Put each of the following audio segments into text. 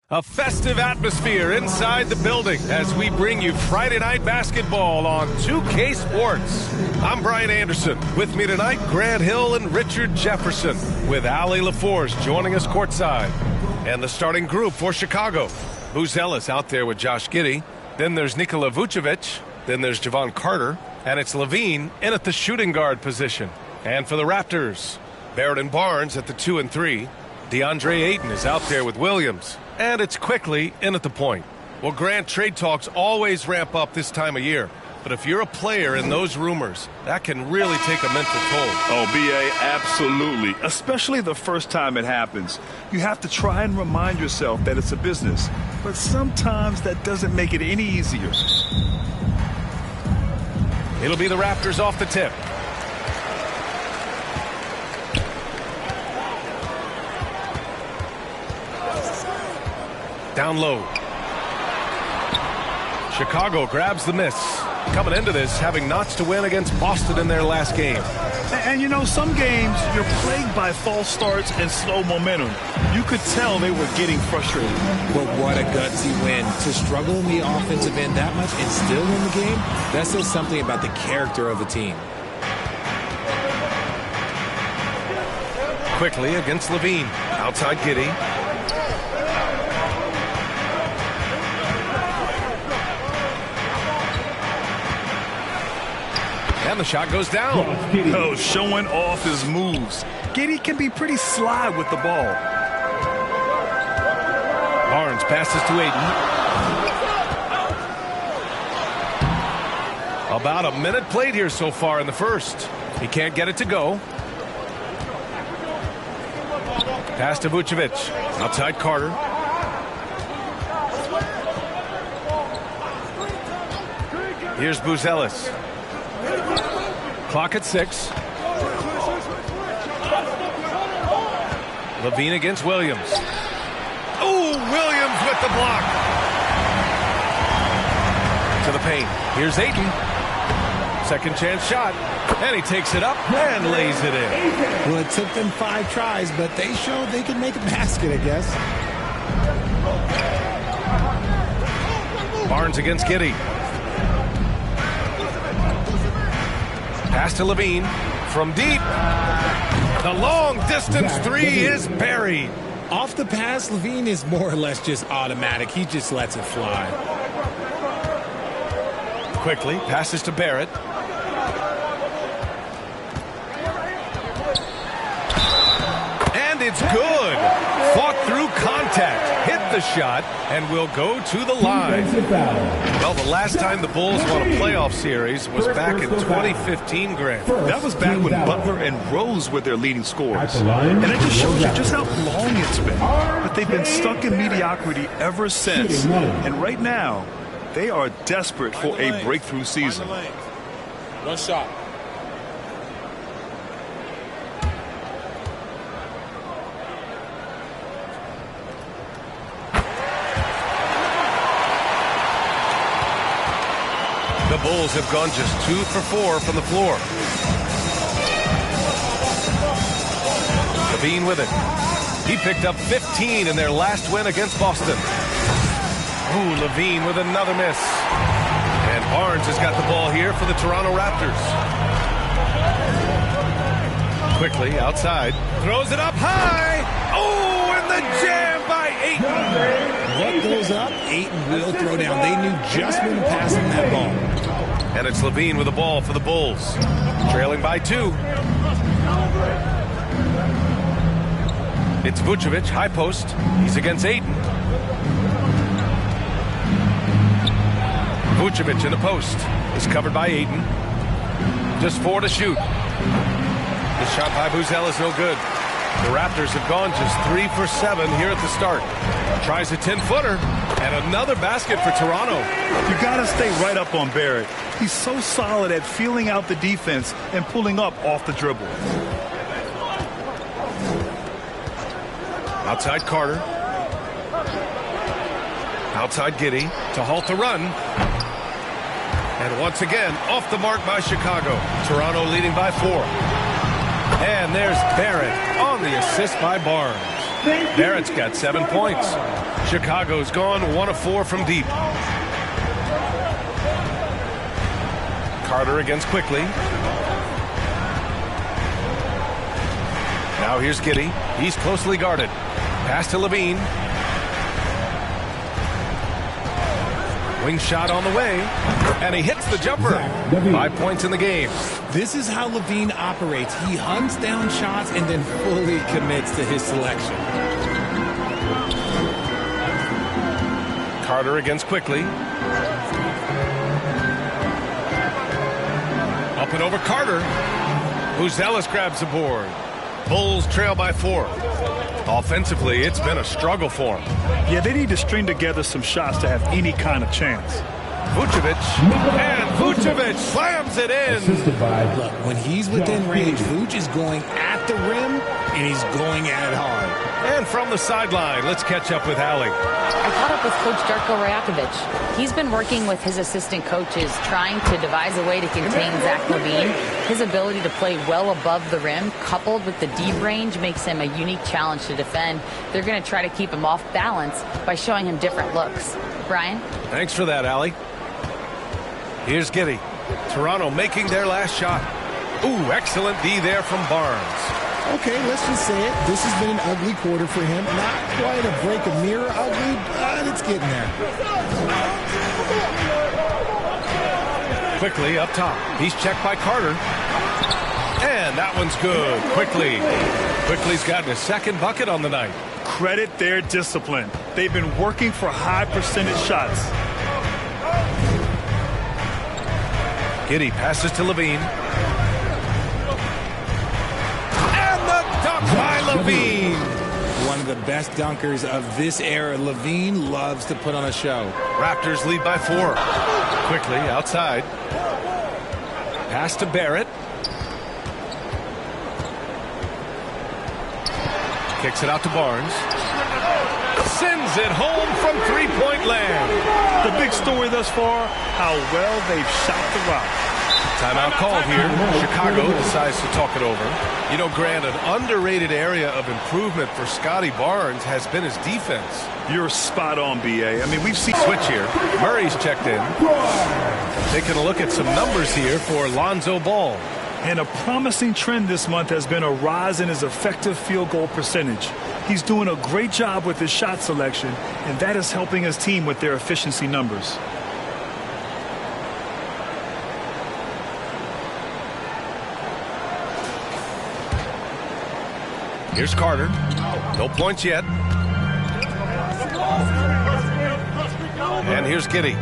A festive atmosphere inside the building as we bring you Friday Night Basketball on 2K Sports. I'm Brian Anderson. With me tonight, Grant Hill and Richard Jefferson, with Allie LaForce joining us courtside. And the starting group for Chicago. Buzelis out there with Josh Giddey. Then there's Nikola Vucevic. Then there's Javon Carter. And it's Levine in at the shooting guard position. And for the Raptors, Barrett and Barnes at the 2 and 3. DeAndre Ayton is out there with Williams. And it's Quickly in at the point. Well, Grant, trade talks always ramp up this time of year. But if you're a player in those rumors, that can really take a mental toll. Oh, B.A., absolutely. Especially the first time it happens. You have to try and remind yourself that it's a business. But sometimes that doesn't make it any easier. It'll be the Raptors off the tip. Down low. Chicago grabs the miss. Coming into this, having notched to win against Boston in their last game. And you know, some games you're plagued by false starts and slow momentum. You could tell they were getting frustrated. But what a gutsy win. To struggle in the offensive end that much and still win the game, that says something about the character of a team. Quickly against Levine. Outside Giddey. And the shot goes down. Oh, showing off his moves. Giddey can be pretty sly with the ball. Barnes passes to Ayton. About a minute played here so far in the first. He can't get it to go. Pass to Vucevic. Outside Carter. Here's Buzelis. Clock at 6. Levine against Williams. Oh, Williams with the block. To the paint. Here's Ayton. Second chance shot. And he takes it up and lays it in. Well, it took them 5 tries, but they showed they can make a basket, I guess. Barnes against Giddey. Pass to Levine from deep. The long distance three is buried. Off the pass, Levine is more or less just automatic. He just lets it fly. Quickly passes to Barrett. And it's good. Fought through contact. Hit the shot and will go to the line. Well, the last time the Bulls won a playoff series was back in 2015, Grant. That was back when Butler and Rose were their leading scorers. And it just shows you just how long it's been. But they've been stuck in mediocrity ever since. And right now, they are desperate for a breakthrough season. One shot. The Bulls have gone just 2 for 4 from the floor. Levine with it. He picked up 15 in their last win against Boston. Ooh, Levine with another miss. And Barnes has got the ball here for the Toronto Raptors. Quickly outside. Throws it up high. Oh, and the jam by Ayton. What goes up, Ayton will throw down. They knew just when to pass him that ball. And it's Levine with the ball for the Bulls. Trailing by 2. It's Vucevic, high post. He's against Ayton. Vucevic in the post. Is covered by Ayton. Just 4 to shoot. The shot by Buzelis no good. The Raptors have gone just 3 for 7 here at the start. Tries a 10-footer. And another basket for Toronto. You got to stay right up on Barrett. He's so solid at feeling out the defense and pulling up off the dribble. Outside Carter. Outside Giddey to halt the run. And once again, off the mark by Chicago. Toronto leading by 4. And there's Barrett on the assist by Barnes. Barrett's got 7 points. Chicago's gone 1 of 4 from deep. Carter against Quickly. Now here's Giddey. He's closely guarded. Pass to Levine. Wing shot on the way. And he hits the jumper. 5 points in the game. This is how Levine operates. He hunts down shots and then fully commits to his selection. Carter against Quickly. Up and over Carter. Uzelis grabs the board. Bulls trail by 4. Offensively, it's been a struggle for them. Yeah, they need to string together some shots to have any kind of chance. Vucevic, and Vucevic slams it in. Look, when he's within range, Vuce is going at the rim, and he's going at it hard. And from the sideline, let's catch up with Allie. I caught up with Coach Darko Rajakovic. He's been working with his assistant coaches, trying to devise a way to contain Zach LaVine. His ability to play well above the rim, coupled with the deep range, makes him a unique challenge to defend. They're going to try to keep him off balance by showing him different looks. Brian? Thanks for that, Allie. Here's Giddey. Toronto making their last shot. Ooh, excellent D there from Barnes. Okay, let's just say it. This has been an ugly quarter for him. Not quite a break of mirror ugly, but it's getting there. Quickly up top. He's checked by Carter. And that one's good. Quickly's gotten his second bucket on the night. Credit their discipline. They've been working for high percentage shots. Giddey passes to Levine. And the dunk by Levine. One of the best dunkers of this era. Levine loves to put on a show. Raptors lead by 4. Quickly outside. Pass to Barrett. Kicks it out to Barnes. Sends it home from three-point land. The big story thus far, how well they've shot the rock. Timeout called here. Chicago decides to talk it over. You know, Grant, an underrated area of improvement for Scotty Barnes has been his defense. You're spot on, B.A. I mean, we've seen... Switch here. Murray's checked in. Taking a look at some numbers here for Lonzo Ball. And a promising trend this month has been a rise in his effective field goal percentage. He's doing a great job with his shot selection, and that is helping his team with their efficiency numbers. Here's Carter. No points yet. And here's Giddey.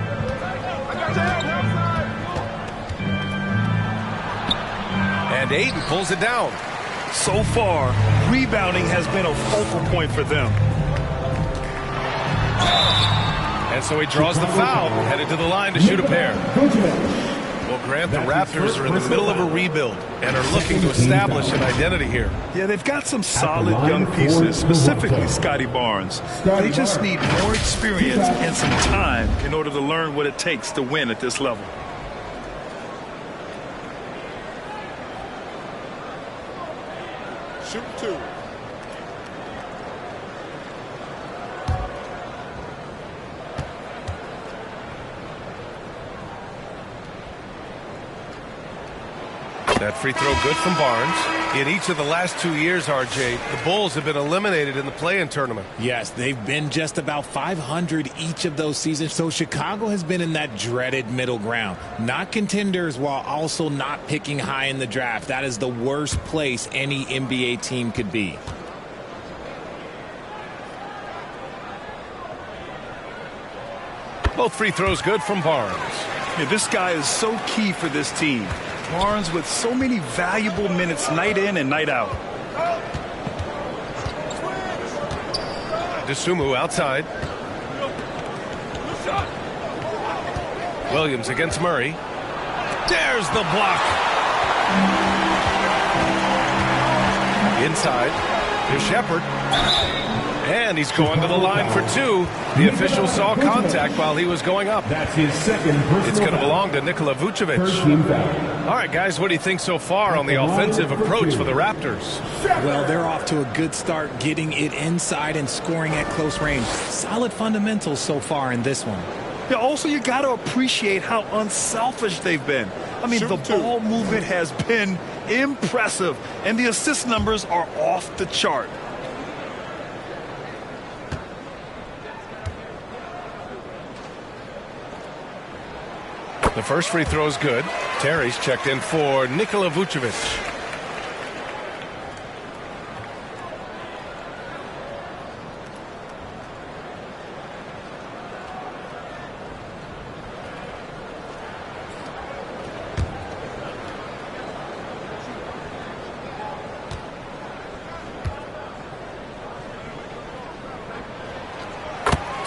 And Aiden pulls it down. So far, rebounding has been a focal point for them. And so he draws the foul, headed to the line to shoot a pair. Well, Grant, the Raptors are in the middle of a rebuild and are looking to establish an identity here. Yeah, they've got some solid young pieces, specifically Scotty Barnes. They just need more experience and some time in order to learn what it takes to win at this level. Shoot 2. That free throw good from Barnes. In each of the last 2 years, RJ, the Bulls have been eliminated in the play-in tournament. Yes, they've been just about 500 each of those seasons. So Chicago has been in that dreaded middle ground. Not contenders while also not picking high in the draft. That is the worst place any NBA team could be. Both free throws good from Barnes. Yeah, this guy is so key for this team. Barnes with so many valuable minutes night in and night out. DeSumo outside. Williams against Murray. There's the block. Inside. Here's Shepard. And he's going to the line for two. The official saw contact while he was going up. That's his second personal It's going to foul. belong to Nikola Vucevic. First team foul. All right, guys, what do you think so far on the offensive approach for the Raptors? Well, they're off to a good start getting it inside and scoring at close range. Solid fundamentals so far in this one. Yeah, also, you got to appreciate how unselfish they've been. I mean, the ball movement has been impressive, and the assist numbers are off the chart. The first free throw is good. Terry's checked in for Nikola Vucevic.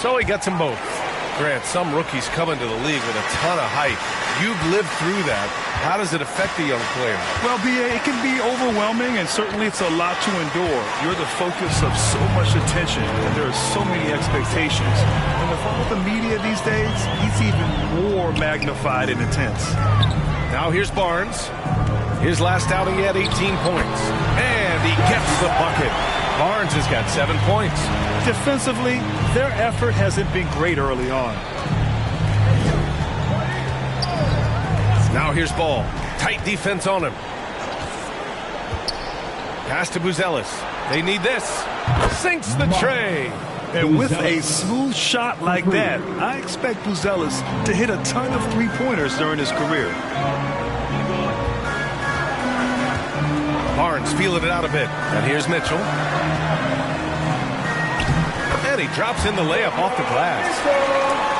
So he gets them both. Grant, some rookies come into the league with a ton of hype. You've lived through that. How does it affect a young player? Well, B.A., it can be overwhelming, and certainly it's a lot to endure. You're the focus of so much attention, and there are so many expectations. And with all the media these days, it's even more magnified and intense. Now here's Barnes. His last outing, he had 18 points. And he gets the bucket. Barnes has got 7 points. Defensively, their effort hasn't been great early on. Now here's Ball. Tight defense on him. Pass to Buzelis. They need this. Sinks the tray. And with a smooth shot like that, I expect Buzelis to hit a ton of three-pointers during his career. Barnes feeling it out a bit. And here's Mitchell. And he drops in the layup off the glass.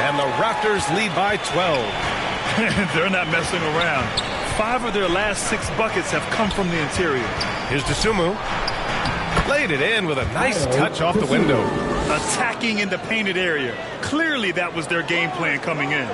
And the Raptors lead by 12. They're not messing around. 5 of their last 6 buckets have come from the interior. Here's Dosunmu. Laid it in with a nice touch off the window. Attacking in the painted area. Clearly that was their game plan coming in.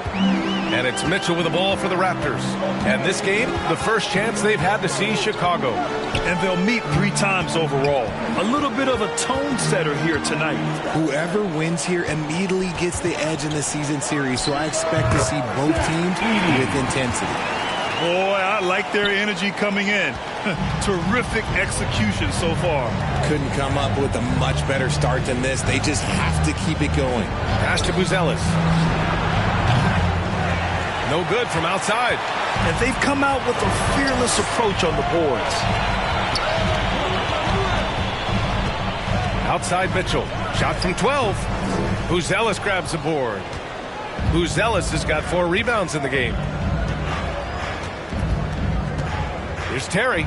And it's Mitchell with the ball for the Raptors. And this game, the first chance they've had to see Chicago. And they'll meet 3 times overall. A little bit of a tone setter here tonight. Whoever wins here immediately gets the edge in the season series, so I expect to see both teams with intensity. Boy, I like their energy coming in. Terrific execution so far. Couldn't come up with a much better start than this. They just have to keep it going. Pass to Buzelis. No good from outside. And they've come out with a fearless approach on the boards. Outside Mitchell. Shot from 12. Buzelis grabs the board. Buzelis has got 4 rebounds in the game. Here's Terry.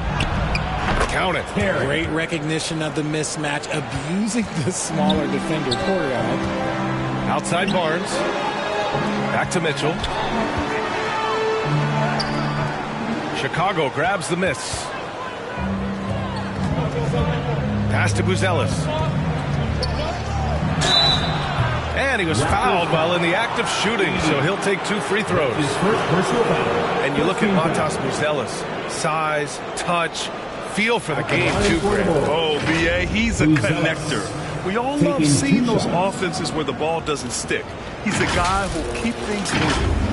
Count it. Great recognition of the mismatch, abusing the smaller defender. Poor guy. Outside Barnes. Back to Mitchell. Chicago grabs the miss. Pass to Buzelis. And he was fouled while in the act of shooting, so he'll take 2 free throws. And you look at Matas Buzelis. Size, touch, feel for the game too, Grant. Oh, B.A., he's a connector. We all love seeing those offenses where the ball doesn't stick. He's a guy who'll keep things moving.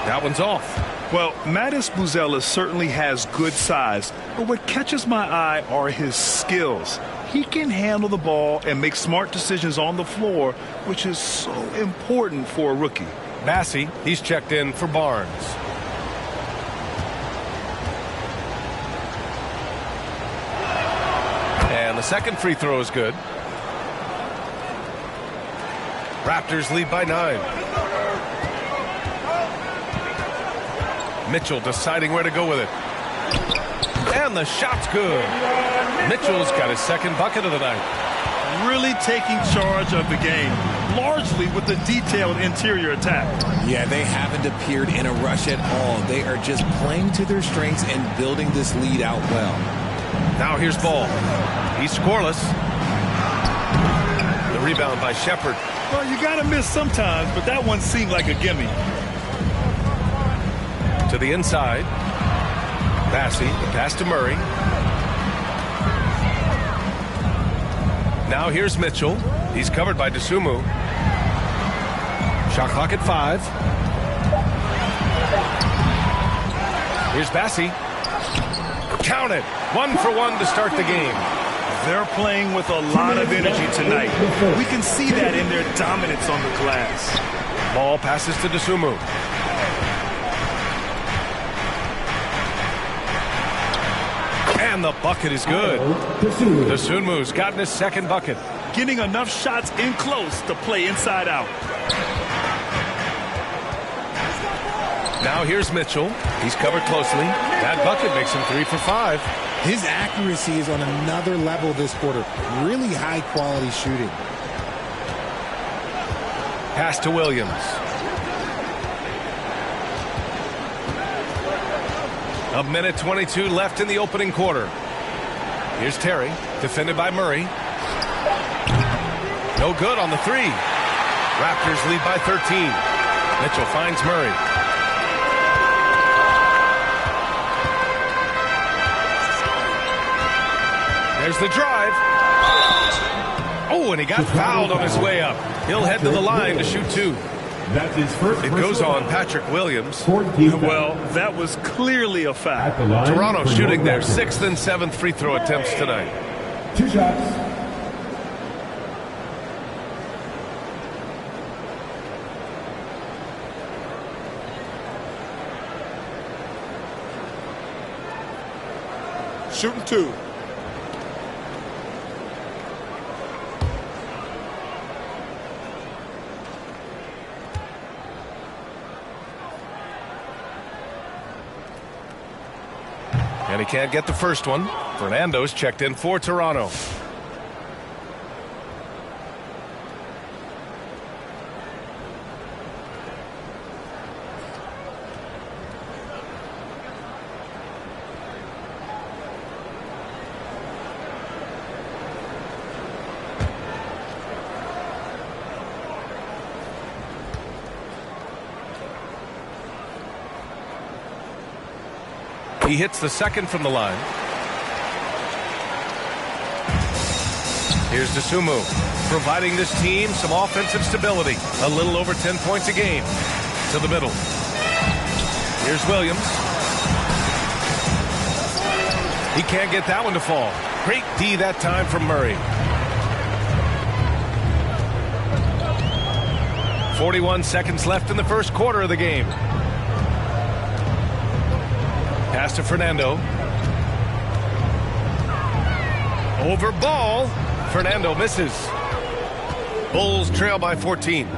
That one's off. Well, Matas Buzelis certainly has good size, but what catches my eye are his skills. He can handle the ball and make smart decisions on the floor, which is so important for a rookie. Massey, he's checked in for Barnes. And the second free throw is good. Raptors lead by 9. Mitchell deciding where to go with it. And the shot's good. Mitchell's got his second bucket of the night. really taking charge of the game, largely with the detailed interior attack. Yeah, they haven't appeared in a rush at all. They are just playing to their strengths and building this lead out well. Now here's Ball. He's scoreless. The rebound by Shepard. Well, you got to miss sometimes, but that one seemed like a gimme. To the inside. Bassey, the pass to Murray. Now here's Mitchell. He's covered by Dosunmu. Shot clock at 5. Here's Bassey. Count it. 1 for 1 to start the game. They're playing with a lot of energy tonight. We can see that in their dominance on the glass. Ball passes to Dosunmu. And the bucket is good. Dosunmu's gotten his second bucket. Getting enough shots in close to play inside out. Now here's Mitchell. He's covered closely. That bucket makes him 3 for 5. His accuracy is on another level this quarter. Really high quality shooting. Pass to Williams. A minute 22 left in the opening quarter. Here's Terry, defended by Murray. No good on the 3. Raptors lead by 13. Mitchell finds Murray. There's the drive. Oh, and he got fouled on his way up. He'll head to the line to shoot 2. That's his first. It goes on Patrick Williams. Well, that was clearly a foul. Toronto shooting their 6th and 7th free throw attempts tonight. 2 shots. Shooting 2. And he can't get the first one. Fernando's checked in for Toronto. He hits the second from the line. Here's Dosunmu, providing this team some offensive stability. A little over 10 points a game. To the middle. Here's Williams. He can't get that one to fall. Great D that time from Murray. 41 seconds left in the first quarter of the game. Pass to Fernando. Over Ball. Fernando misses. Bulls trail by 14. Ooh,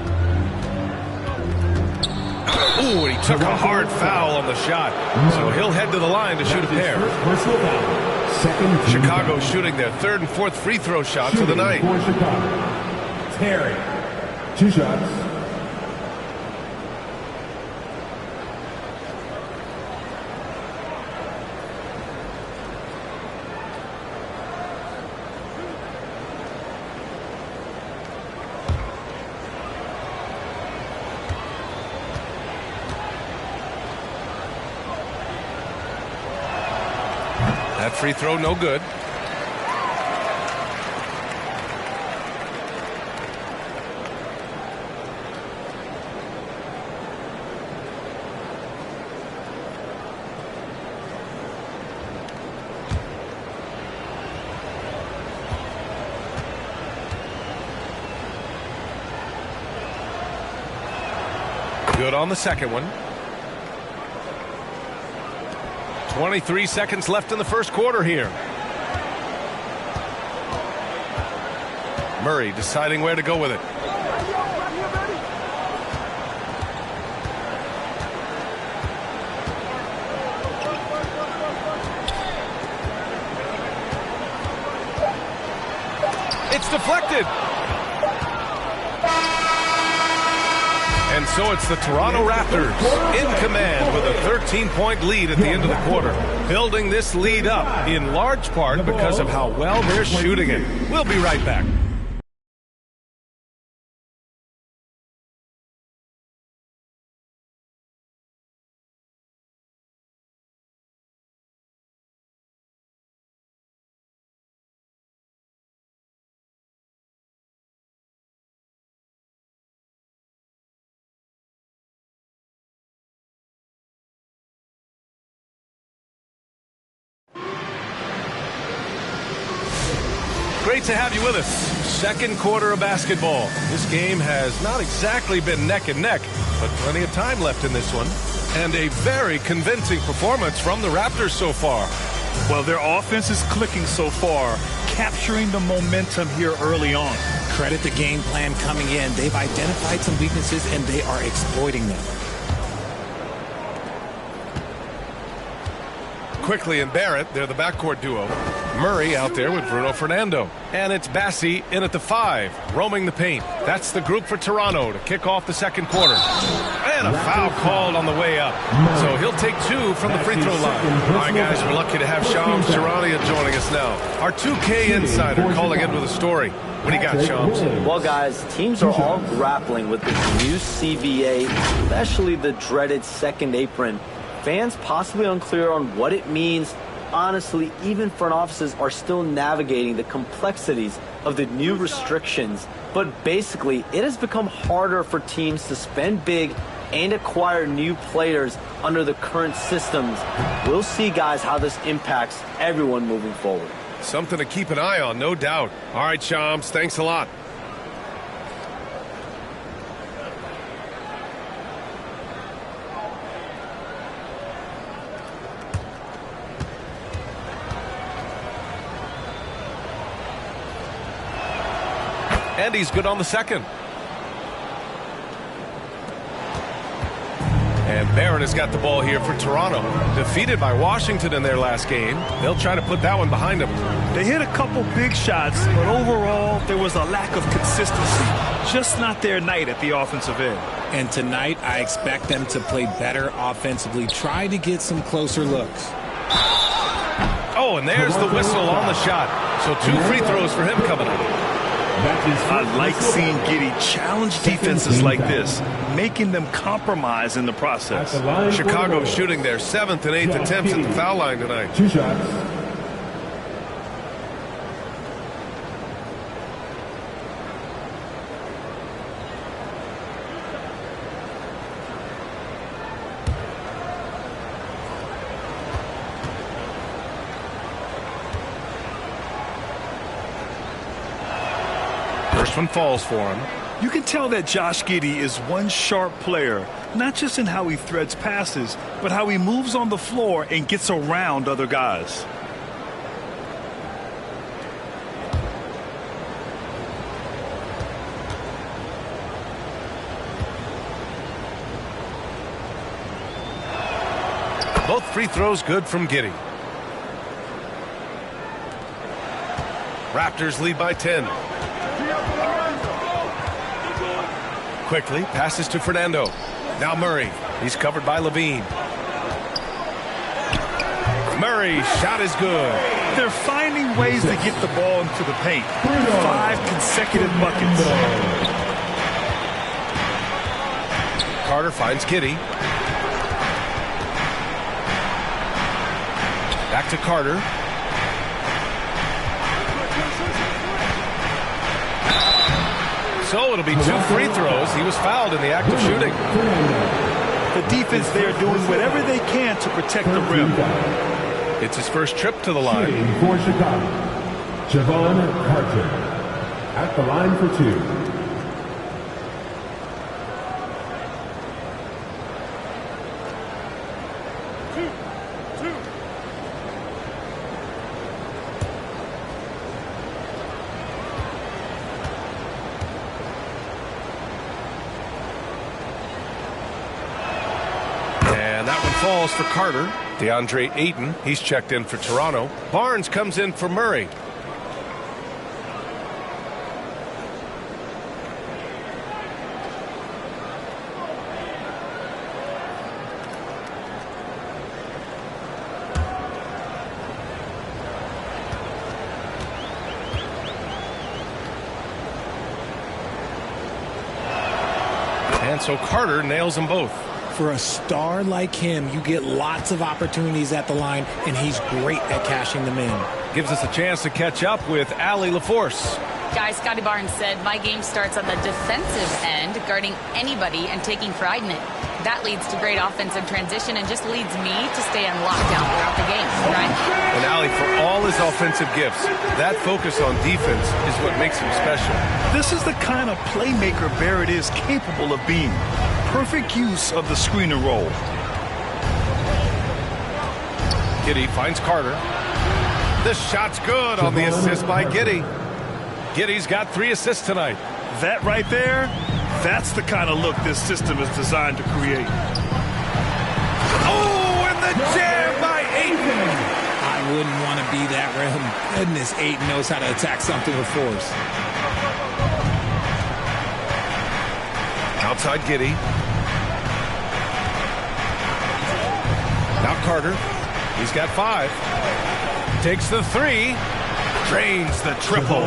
and he took a hard foul on the shot. So he'll head to the line to shoot a pair. Chicago shooting their 3rd and 4th free throw shots of the night. Terry. 2 shots. That free throw no good. Good on the second one. 23 seconds left in the first quarter here. Murray deciding where to go with it. It's deflected. And so it's the Toronto Raptors in command with a 13-point lead at the end of the quarter. Building this lead up in large part because of how well they're shooting it. We'll be right back. Great to have you with us. Second quarter of basketball. This game has not exactly been neck and neck, but plenty of time left in this one. And a very convincing performance from the Raptors so far. Well, their offense is clicking so far, capturing the momentum here early on. Credit the game plan coming in. They've identified some weaknesses, and they are exploiting them. Quickly and Barrett, they're the backcourt duo. Murray out there with Bruno Fernando. And it's Bassi in at the 5, roaming the paint. That's the group for Toronto to kick off the second quarter. And a foul called on the way up. So he'll take 2 from the free throw line. All right, guys, we're lucky to have Shams Charania joining us now. Our 2K insider calling in with a story. What do you got, Shams? Well, guys, teams are all grappling with this new CBA, especially the dreaded second apron. Fans possibly unclear on what it means. Honestly, even front offices are still navigating the complexities of the new restrictions. But basically, it has become harder for teams to spend big and acquire new players under the current systems. We'll see, guys, how this impacts everyone moving forward. Something to keep an eye on, no doubt. All right, Shams, thanks a lot. And he's good on the second. And Barrett has got the ball here for Toronto. Defeated by Washington in their last game. They'll try to put that one behind them. They hit a couple big shots, but overall, there was a lack of consistency. Just not their night at the offensive end. And tonight, I expect them to play better offensively. Try to get some closer looks. Oh, and there's the whistle on the shot. So 2 free throws for him coming up. I like seeing Giddey challenge defenses like this, making them compromise in the process. Chicago shooting their 7th and 8th attempts at the foul line tonight. 2 shots. First one falls for him. You can tell that Josh Giddey is one sharp player, not just in how he threads passes, but how he moves on the floor and gets around other guys. Both free throws good from Giddey. Raptors lead by 10. Quickly passes to Fernando. Now Murray. He's covered by Levine. Murray's shot is good. They're finding ways to get the ball into the paint. 5 consecutive buckets. Carter finds Giddey. Back to Carter. So it'll be 2 free throws. He was fouled in the act of shooting. The defense there doing whatever they can to protect the rim. It's his first trip to the line. For Chicago, Javon Carter at the line for 2. Falls for Carter. DeAndre Ayton, he's checked in for Toronto. Barnes comes in for Murray. And so Carter nails them both. For a star like him, you get lots of opportunities at the line, and he's great at cashing them in. Gives us a chance to catch up with Allie LaForce. Guys, Scotty Barnes said, my game starts on the defensive end, guarding anybody and taking pride in it. That leads to great offensive transition and just leads me to stay on lockdown throughout the game, right? And Allie, for all his offensive gifts, that focus on defense is what makes him special. This is the kind of playmaker Barrett is capable of being. Perfect use of the screen and roll. Giddey finds Carter. The shot's good on the assist by Giddey. Giddey's got 3 assists tonight. That right there, that's the kind of look this system is designed to create. Oh, and the jam by Ayton. I wouldn't want to be that rim. Goodness, Ayton knows how to attack something with force. Outside Giddey. Now Carter. He's got 5. Takes the 3. Drains the triple.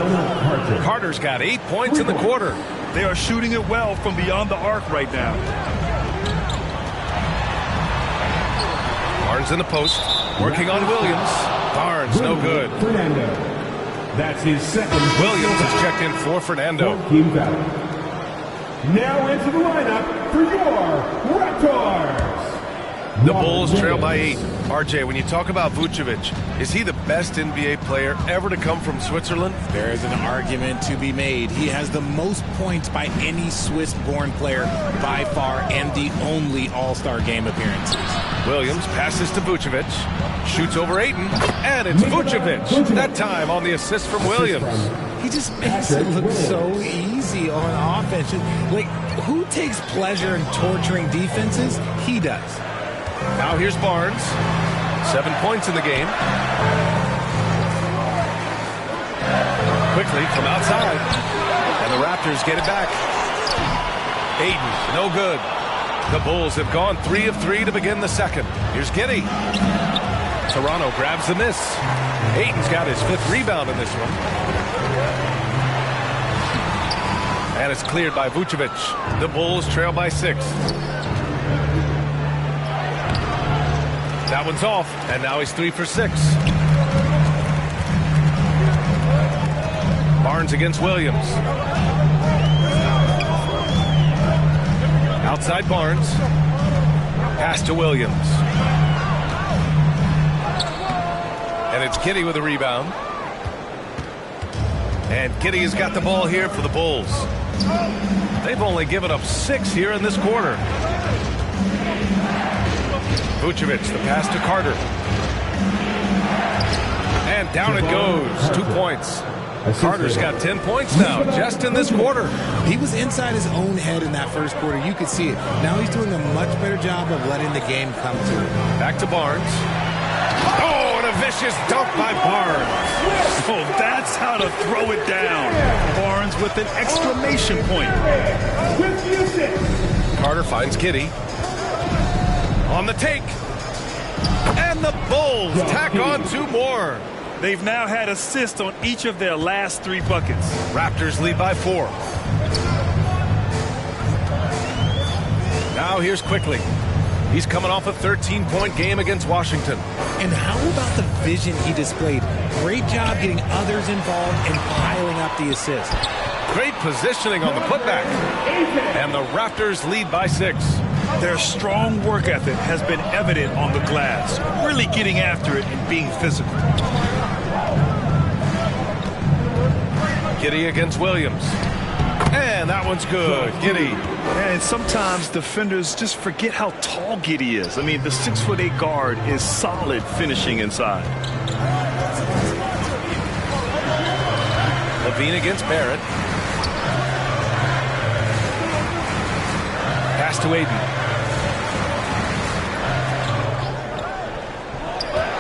Carter's got 8 points in the quarter. They are shooting it well from beyond the arc right now. Barnes in the post. Working on Williams. Barnes, no good. Fernando. That's his second. Williams is checked in for Fernando. Team foul. Now into the lineup for your Raptors. The Bulls trail by 8. RJ, when you talk about Vucevic, is he the best NBA player ever to come from Switzerland? There is an argument to be made. He has the most points by any Swiss-born player by far and the only All-Star game appearances. Williams passes to Vucevic, shoots over Ayton, and it's Vucevic. That time on the assist from Williams. He just makes it look so easy on offense. Like, who takes pleasure in torturing defenses? He does. Now here's Barnes. 7 points in the game. Quickly from outside. And the Raptors get it back. Ayton, no good. The Bulls have gone 3 of 3 to begin the second. Here's Giddey. Toronto grabs the miss. Ayton's got his 5th rebound in this one. And it's cleared by Vucevic. The Bulls trail by 6. That one's off, and now he's 3 for 6. Barnes against Williams. Outside Barnes. Pass to Williams. And it's Giddey with a rebound. And Giddey has got the ball here for the Bulls. They've only given up 6 here in this quarter. Vucevic, the pass to Carter. And down it goes. 2 points. Carter's got 10 points now, just in this quarter. He was inside his own head in that first quarter. You could see it. Now he's doing a much better job of letting the game come to him. Back to Barnes. Oh, and a vicious dunk by Barnes. So that's how to throw it down. Barnes with an exclamation point. Carter finds Giddey. On the take. And the Bulls tack on 2 more. They've now had assists on each of their last 3 buckets. Raptors lead by 4. Now here's Quickly. He's coming off a 13-point game against Washington. And how about the vision he displayed? Great job getting others involved and piling up the assist. Great positioning on the putback. And the Raptors lead by 6. Their strong work ethic has been evident on the glass, really getting after it and being physical. Giddey against Williams. And that one's good. Giddey. And sometimes defenders just forget how tall Giddey is. I mean, the 6'8" guard is solid finishing inside. Levine against Barrett. Pass to Ayton.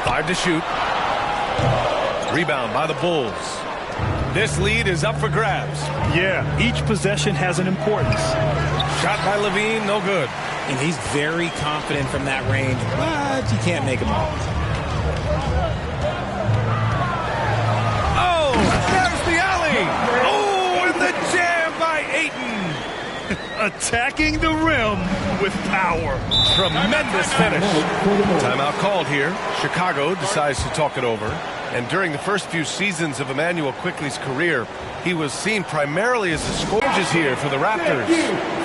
5 to shoot. Rebound by the Bulls. This lead is up for grabs. Yeah, each possession has an importance. Shot by Levine, no good. And he's very confident from that range, but you can't make him all. Oh, there's the alley. Oh, and the jam by Ayton. attacking the rim with power. Tremendous finish. Timeout called here. Chicago decides to talk it over. And during the first few seasons of Emmanuel Quickley's career, he was seen primarily as a scorer here for the Raptors.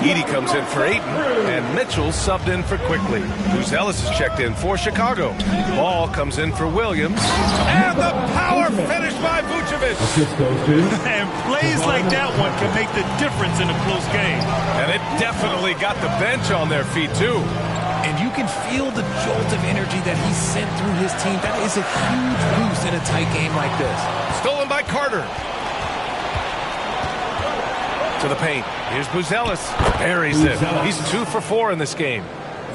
Edey comes in for Ayton, and Mitchell subbed in for Quickley. Ellis is checked in for Chicago. Ball comes in for Williams. And the power finish by Vucevic. And plays like that one can make the difference in a close game. And it definitely got the bench on their feet, too. And you can feel the jolt of energy that he sent through his team. That is a huge boost in a tight game like this. Stolen by Carter. To the paint. Here's Buzelis. Buries it. He's 2 for 4 in this game.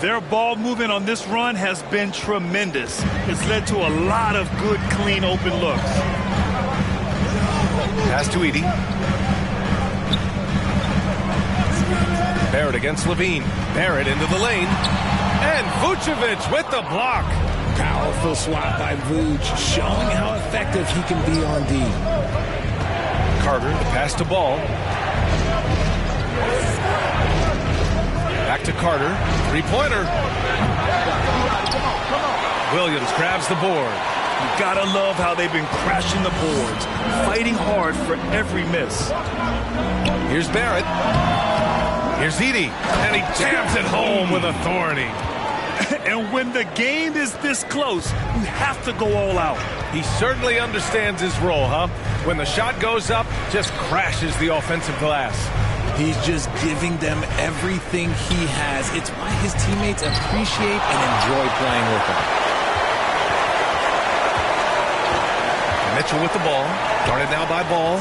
Their ball movement on this run has been tremendous. It's led to a lot of good, clean, open looks. Pass to Edey. Barrett against Levine. Barrett into the lane. And Vucevic with the block. Powerful swat by Vuce, showing how effective he can be on D. Carter, the pass to Ball. Back to Carter. Three-pointer. Williams grabs the board. You gotta love how they've been crashing the boards, fighting hard for every miss. Here's Barrett. Here's Edey. And he jams it home with authority. And when the game is this close, you have to go all out. He certainly understands his role, huh? When the shot goes up, just crashes the offensive glass. He's just giving them everything he has. It's why his teammates appreciate and enjoy playing with him. Mitchell with the ball. Guarded now by Ball.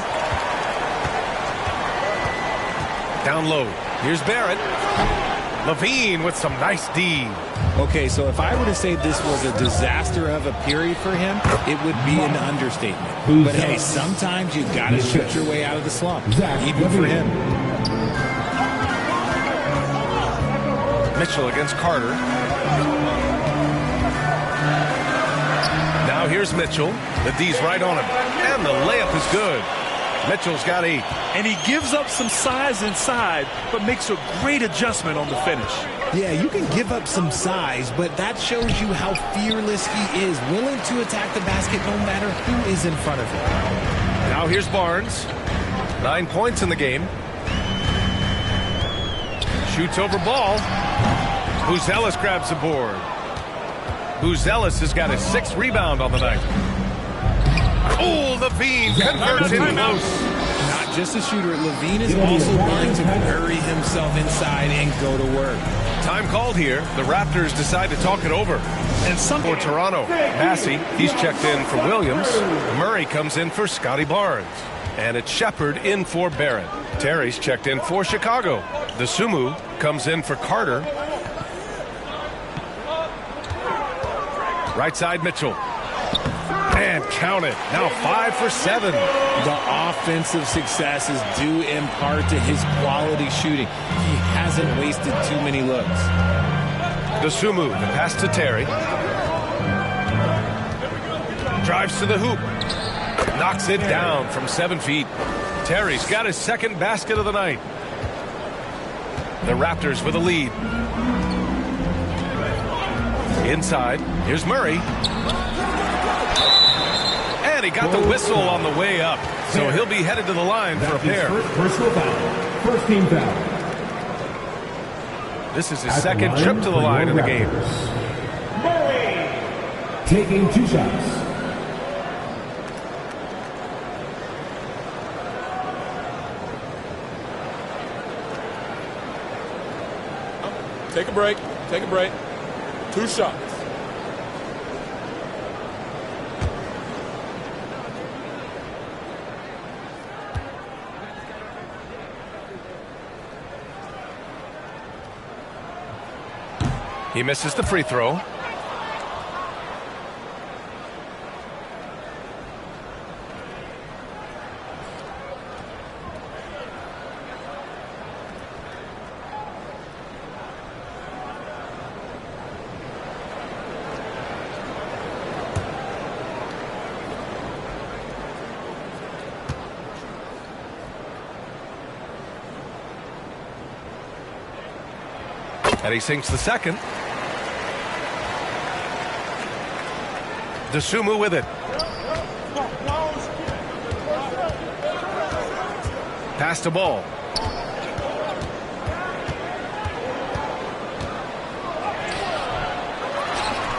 Down low. Here's Barrett. Levine with some nice D. Okay, so if I were to say this was a disaster of a period for him, it would be an understatement. But hey, sometimes you got to shoot your way out of the slump, even for him. Mitchell against Carter. Now here's Mitchell. The D's right on him. And the layup is good. Mitchell's got 8. And he gives up some size inside, but makes a great adjustment on the finish. Yeah, you can give up some size, but that shows you how fearless he is, willing to attack the basket no matter who is in front of him. Now here's Barnes. 9 points in the game. Shoots over Ball. Buzelis grabs the board. Buzelis has got his 6th rebound on the night. Oh, Levine converts in close. Not just a shooter, Levine is also willing to bury himself inside and go to work. Time called here. The Raptors decide to talk it over. And some for Toronto. Massey, he's checked in for Williams. Murray comes in for Scotty Barnes. And it's Shepard in for Barrett. Terry's checked in for Chicago. The Sumu comes in for Carter. Right side Mitchell. And count it. Now 5 for 7. The offensive success is due in part to his quality shooting. He hasn't wasted too many looks. Dosunmu, the pass to Terry. Drives to the hoop. Knocks it down from 7 feet. Terry's got his 2nd basket of the night. The Raptors with a lead. Inside, here's Murray. And he got the whistle on the way up. So he'll be headed to the line for a pair. Personal foul. First team foul. This is his 2nd trip to the line in the game. Murray taking 2 shots. Take a break. Take a break. 2 shots. He misses the free throw. And he sinks the second. Dosunmu with it. Pass the ball.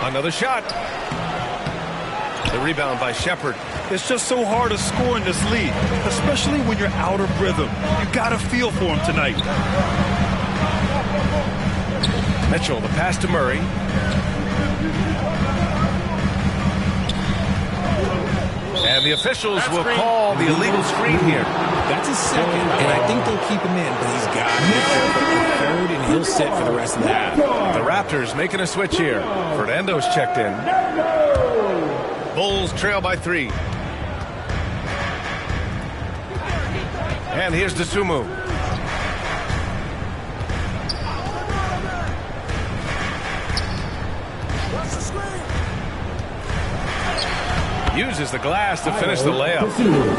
Another shot. The rebound by Shepard. It's just so hard to score in this league, especially when you're out of rhythm. You got to feel for him tonight. Mitchell, the pass to Murray. And the officials will call the illegal screen here. That's a second, and I think they'll keep him in, but he's got to be careful. A third, and he'll sit for the rest of the half. The Raptors making a switch here. Fernando's checked in. Bulls trail by 3. And here's Dosunmu. Uses the glass to finish the layup.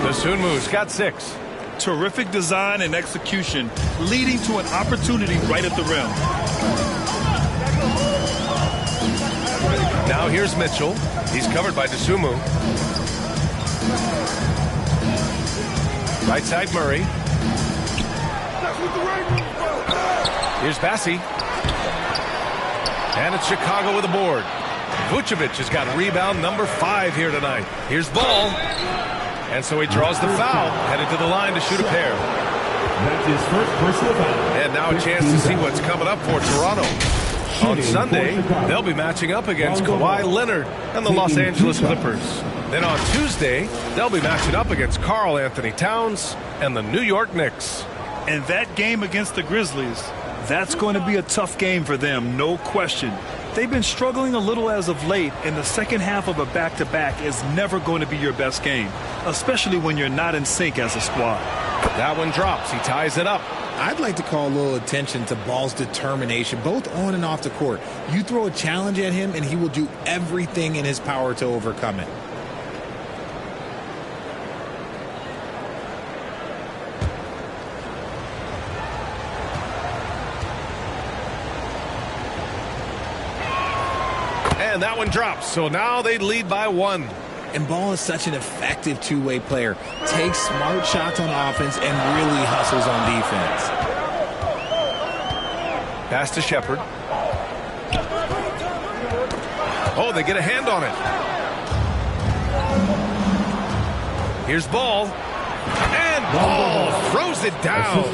Dosunmu's got 6. Terrific design and execution, leading to an opportunity right at the rim. Now here's Mitchell. He's covered by Dosunmu. Right side Murray. Here's Bassi. And it's Chicago with a board. Vucevic has got rebound number 5 here tonight. Here's Ball. And so he draws the foul, headed to the line to shoot a pair. That's his first personal foul. And now a chance to see what's coming up for Toronto. On Sunday, they'll be matching up against Kawhi Leonard and the Los Angeles Clippers. Then on Tuesday, they'll be matching up against Karl Anthony Towns and the New York Knicks. And that game against the Grizzlies, that's going to be a tough game for them, no question. They've been struggling a little as of late, and the second half of a back-to-back is never going to be your best game, especially when you're not in sync as a squad. That one drops. He ties it up. I'd like to call a little attention to Ball's determination, both on and off the court. You throw a challenge at him, and he will do everything in his power to overcome it. And that one drops. So now they lead by 1. And Ball is such an effective two-way player. Takes smart shots on offense and really hustles on defense. Pass to Shepard. Oh, they get a hand on it. Here's Ball. And Ball throws it down.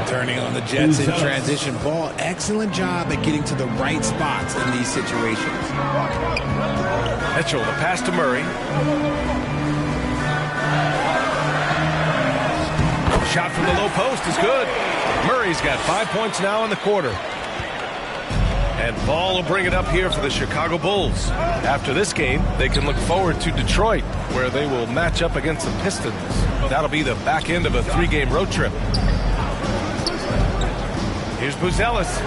Turning on the Jets in transition. Ball, excellent job at getting to the right spots in these situations. Mitchell, the pass to Murray. Shot from the low post is good. Murray's got 5 points now in the quarter. And Ball will bring it up here for the Chicago Bulls. After this game, they can look forward to Detroit, where they will match up against the Pistons. That'll be the back end of a 3-game road trip. Here's Buzelis.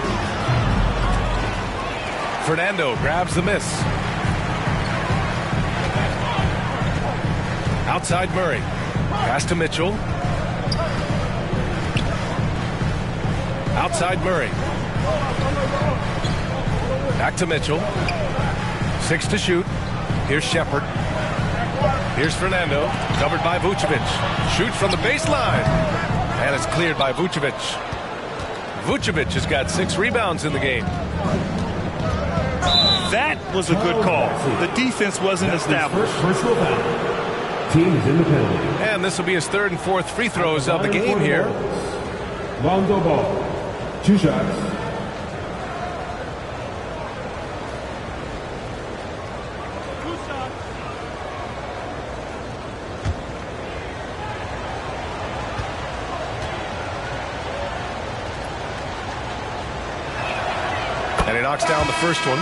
Fernando grabs the miss. Outside Murray. Pass to Mitchell. Outside Murray. Back to Mitchell. 6 to shoot. Here's Shepard. Here's Fernando. Covered by Vucevic. Shoots from the baseline. And it's cleared by Vucevic. Vucevic has got 6 rebounds in the game. That was a good call. The defense wasn't established. Personal foul. Team is in the penalty. And this will be his 3rd and 4th free throws of the game here. Lonzo Ball. 2 shots. And he knocks down the first one.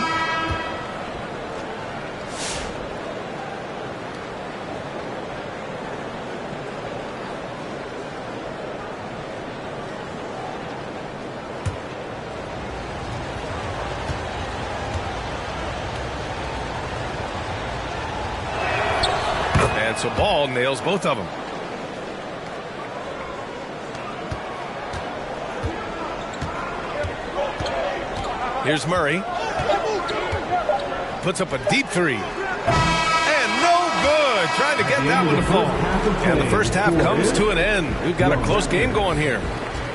And so Ball nails both of them. Here's Murray. Puts up a deep three. And no good. Trying to get that one to fall. And the first half comes to an end. We've got a close game going here.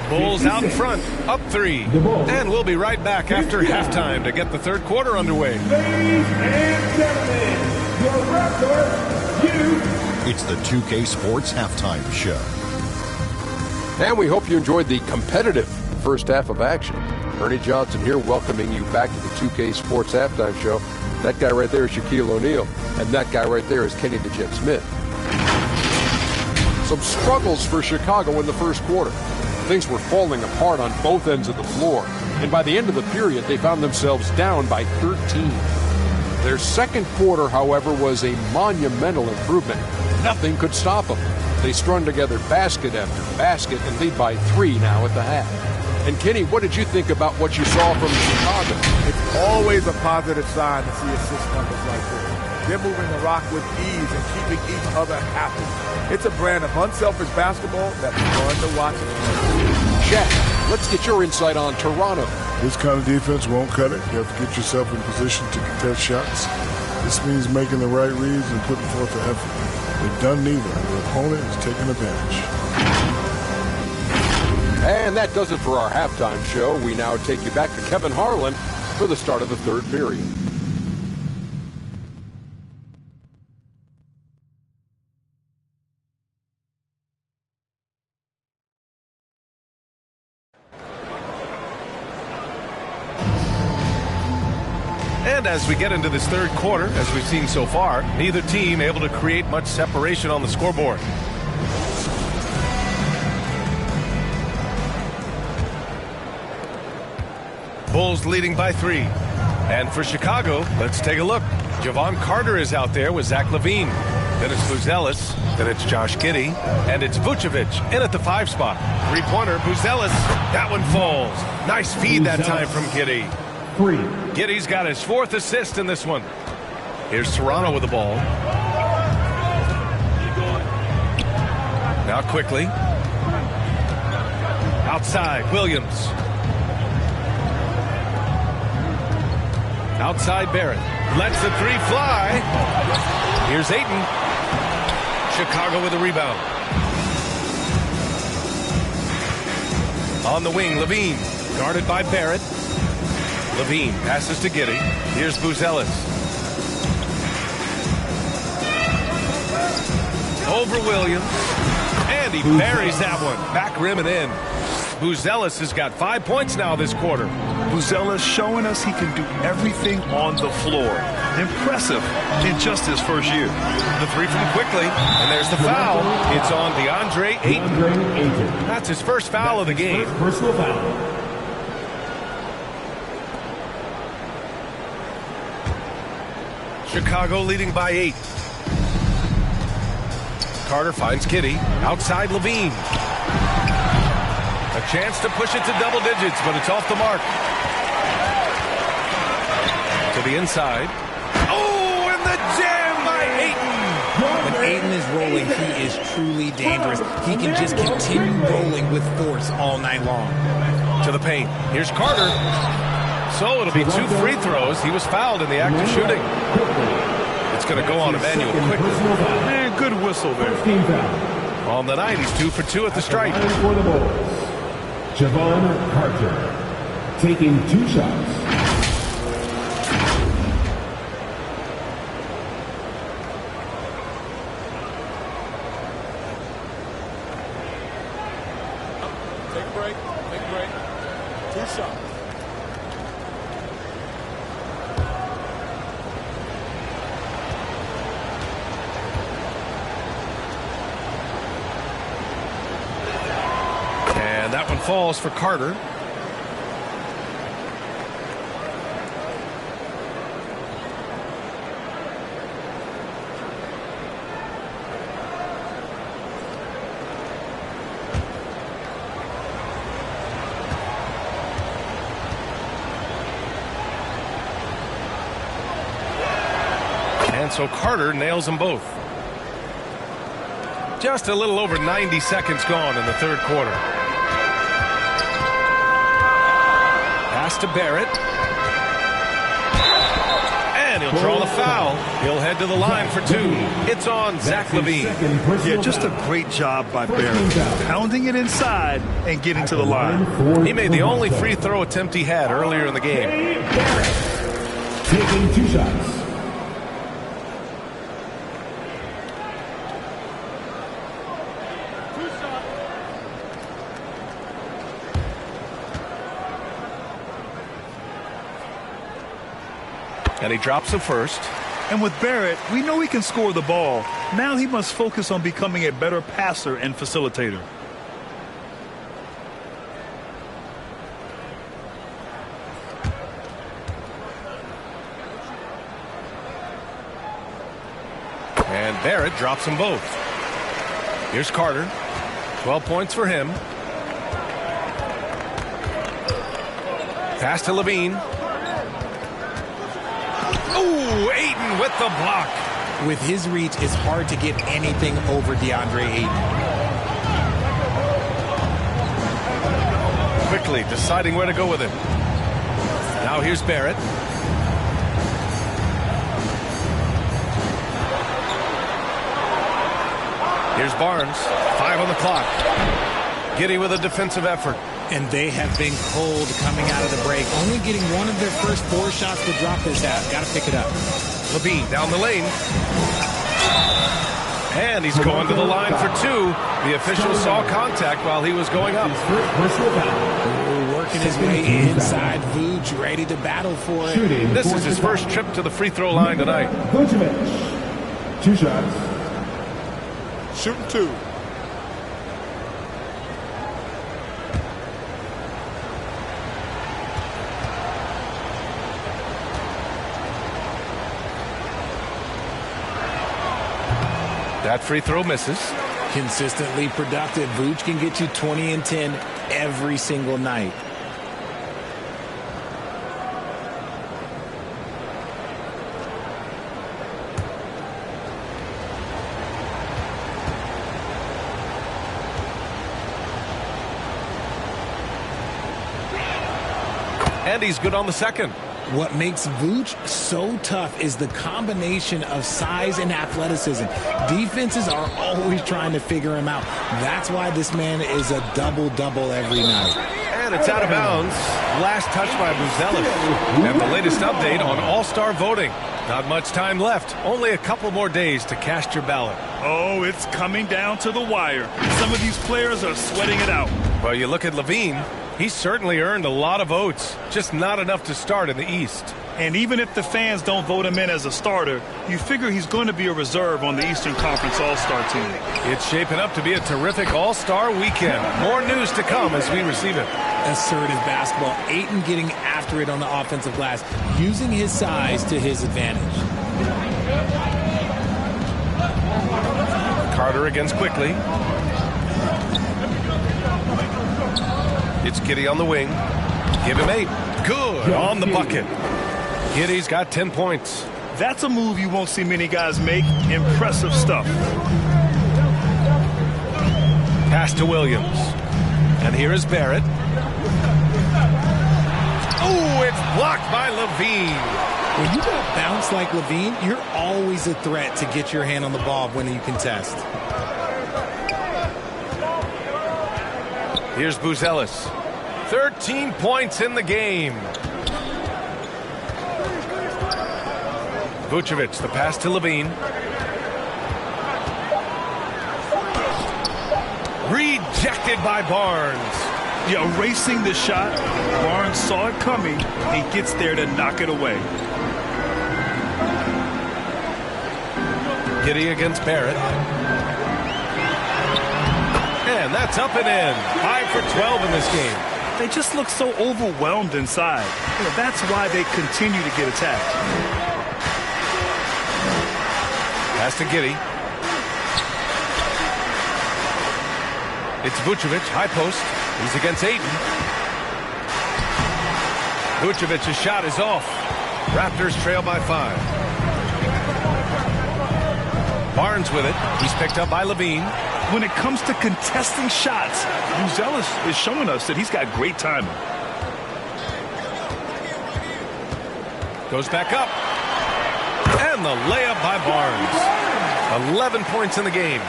Bulls out in front, up 3. And we'll be right back after halftime to get the third quarter underway. Ladies and gentlemen, your Raptors, It's the 2K Sports Halftime Show. And we hope you enjoyed the competitive first half of action. Ernie Johnson here welcoming you back to the 2K Sports Halftime Show. That guy right there is Shaquille O'Neal, and that guy right there is Kenny the Jet Smith. Some struggles for Chicago in the first quarter. Things were falling apart on both ends of the floor, and by the end of the period, they found themselves down by 13. Their second quarter, however, was a monumental improvement. Nothing could stop them. They strung together basket after basket and lead by 3 now at the half. And Kenny, what did you think about what you saw from Chicago? It's always a positive sign to see assist numbers like this. They're moving the rock with ease and keeping each other happy. It's a brand of unselfish basketball that's fun to watch. Shaq, let's get your insight on Toronto. This kind of defense won't cut it. You have to get yourself in position to contest shots. This means making the right reads and putting forth the effort. They've done neither. The opponent is taking advantage. And that does it for our halftime show. We now take you back to Kevin Harlan for the start of the third period. And as we get into this third quarter, as we've seen so far, neither team able to create much separation on the scoreboard. Bulls leading by 3. And for Chicago, let's take a look. Javon Carter is out there with Zach LaVine. Then it's Buzelis. Then it's Josh Giddey. And it's Vucevic in at the 5 spot. Three-pointer, Buzelis. That one falls. Nice feed that time from Giddey. 3. Giddey's got his 4th assist in this one. Here's Toronto with the ball. Now quickly. Outside, Williams. Outside, Barrett. Lets the 3 fly. Here's Ayton. Chicago with a rebound. On the wing, LaVine. Guarded by Barrett. LaVine passes to Giddey. Here's Buzelis. Over Williams. And he buries that one. Back rim and in. Buzelis has got 5 points now this quarter. Buzelis showing us he can do everything on the floor. Impressive in just his first year. The 3 from quickly, and there's the foul. It's on DeAndre Ayton. That's his first foul of the game. Personal foul. Chicago leading by 8. Carter finds Giddey. Outside LaVine. A chance to push it to double digits, but it's off the mark. To the inside. Oh, and the jam by Ayton. When Ayton is rolling, he is truly dangerous. He can just continue rolling with force all night long. To the paint. Here's Carter. So it'll be 2 free throws. He was fouled in the act of shooting. It's going to go on Emmanuel quickly. Man, good whistle there. On the night, he's 2 for 2 at the stripe. For the Bulls, Javon Carter taking 2 shots. Take a break. Take a break. 2 shots. And that one falls for Carter. And so Carter nails them both. Just a little over 90 seconds gone in the third quarter. Pass to Barrett. He'll draw the foul. He'll head to the line for 2. It's on Zach LaVine. Yeah, just a great job by Barrett. Pounding it inside and getting to the line. He made the only free throw attempt he had earlier in the game. Taking 2 shots. And he drops the first. And with Barrett, we know he can score the ball. Now he must focus on becoming a better passer and facilitator. And Barrett drops them both. Here's Carter. 12 points for him. Pass to LaVine. Ooh, Ayton with the block. With his reach, it's hard to get anything over DeAndre Ayton. Quickly deciding where to go with it. Now here's Barrett. Here's Barnes. 5 on the clock. Giddey with a defensive effort. And they have been cold coming out of the break. Only getting one of their first 4 shots to drop this half. Got to pick it up. LaVine down the lane. And he's going to the line for 2. The official saw contact while he was going up. Working his way inside. Vooch ready to battle for it. This is his first trip to the free throw line tonight. Vucevic. 2 shots. Shooting 2. That free throw misses. Consistently productive. Vooch can get you 20 and 10 every single night. And he's good on the second. What makes Vooch so tough is the combination of size and athleticism. Defenses are always trying to figure him out. That's why this man is a double-double every night. And it's out of bounds. Last touch by Buzelis. And the latest update on All-Star voting. Not much time left. Only a couple more days to cast your ballot. Oh, it's coming down to the wire. Some of these players are sweating it out. Well, you look at LaVine. He's certainly earned a lot of votes, just not enough to start in the East. And even if the fans don't vote him in as a starter, you figure he's going to be a reserve on the Eastern Conference All-Star team. It's shaping up to be a terrific All-Star weekend. More news to come as we receive it. Assertive basketball. Ayton getting after it on the offensive glass, using his size to his advantage. Carter against Quickly. It's Giddey on the wing. Give him 8. Good on the bucket. Giddey's got 10 points. That's a move you won't see many guys make. Impressive stuff. Pass to Williams. And here is Barrett. Oh, it's blocked by LaVine. When you don't bounce like LaVine, you're always a threat to get your hand on the ball when you contest. Here's Buzelis. 13 points in the game. Vucevic, the pass to LaVine. Rejected by Barnes. Yeah, erasing the shot. Barnes saw it coming and gets there to knock it away. Giddey against Barrett. And that's up and in. 5 for 12 in this game. They just look so overwhelmed inside. You know, that's why they continue to get attacked. Pass to Giddey. It's Vucevic, high post. He's against Ayton. Vucevic's shot is off. Raptors trail by 5. Barnes with it. He's picked up by LaVine. When it comes to contesting shots, Buzelis is showing us that he's got great timing. Goes back up. And the layup by Barnes. 11 points in the game.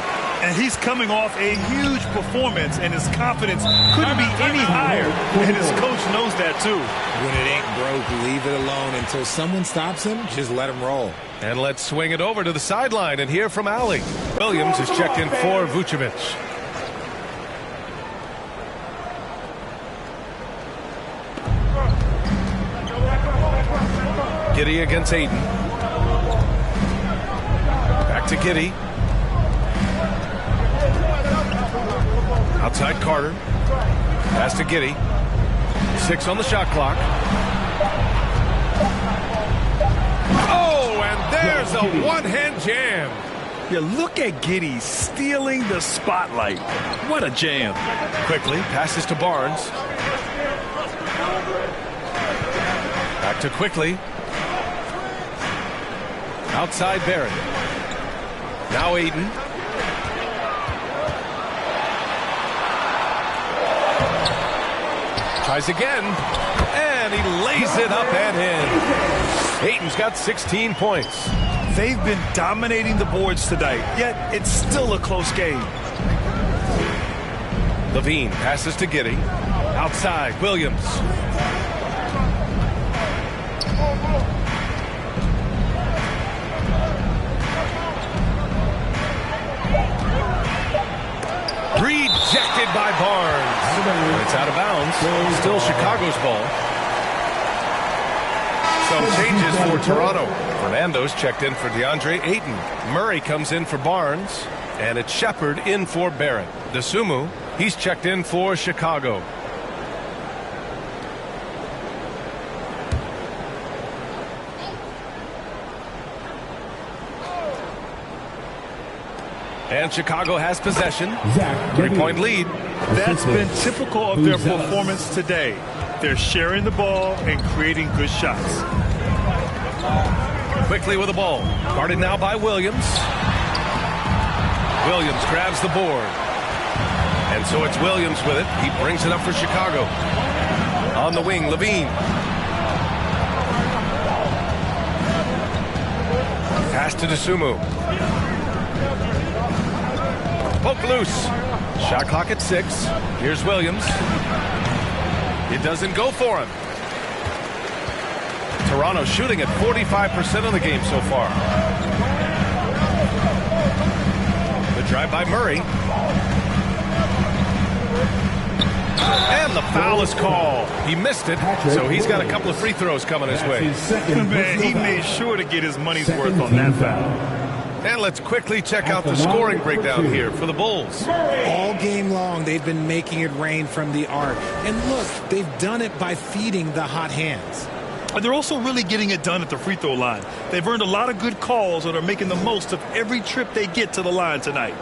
And he's coming off a huge performance, and his confidence couldn't be any higher. And his coach knows that, too. When it ain't broke, leave it alone until someone stops him. Just let him roll. And let's swing it over to the sideline and hear from Allie. Williams is checked in for Vucevic. Giddey against Aiden. Back to Giddey. Outside Carter. Pass to Giddey. 6 on the shot clock. Oh, and there's a one-hand jam. Yeah, look at Giddey stealing the spotlight. What a jam. Quickly passes to Barnes. Back to Quickly. Outside Barrett. Now Aiden. Tries again, and he lays it up and in. Aiden's got 16 points. They've been dominating the boards tonight, yet it's still a close game. Levine passes to Giddey. Outside, Williams. Rejected by Barnes. It's out of bounds. Still Chicago's ball. Some changes for Toronto. Fernando's checked in for DeAndre Ayton. Murray comes in for Barnes. And it's Shepard in for Barrett. Dosunmu, he's checked in for Chicago. And Chicago has possession. 3-point lead. That's been typical of their performance today. They're sharing the ball and creating good shots. Quickly with the ball. Guarded now by Williams. Williams grabs the board. And so it's Williams with it. He brings it up for Chicago. On the wing, Levine. Pass to Dosunmu. Poke loose. Shot clock at 6. Here's Williams. It doesn't go for him. Toronto shooting at 45% of the game so far. The drive by Murray. And the foul is called. He missed it, so he's got a couple of free throws coming his way. Man, he made sure to get his money's worth on that foul. And let's quickly check out the scoring breakdown here for the Bulls. All game long, they've been making it rain from the arc. And look, they've done it by feeding the hot hands. They're also really getting it done at the free throw line. They've earned a lot of good calls and are making the most of every trip they get to the line tonight.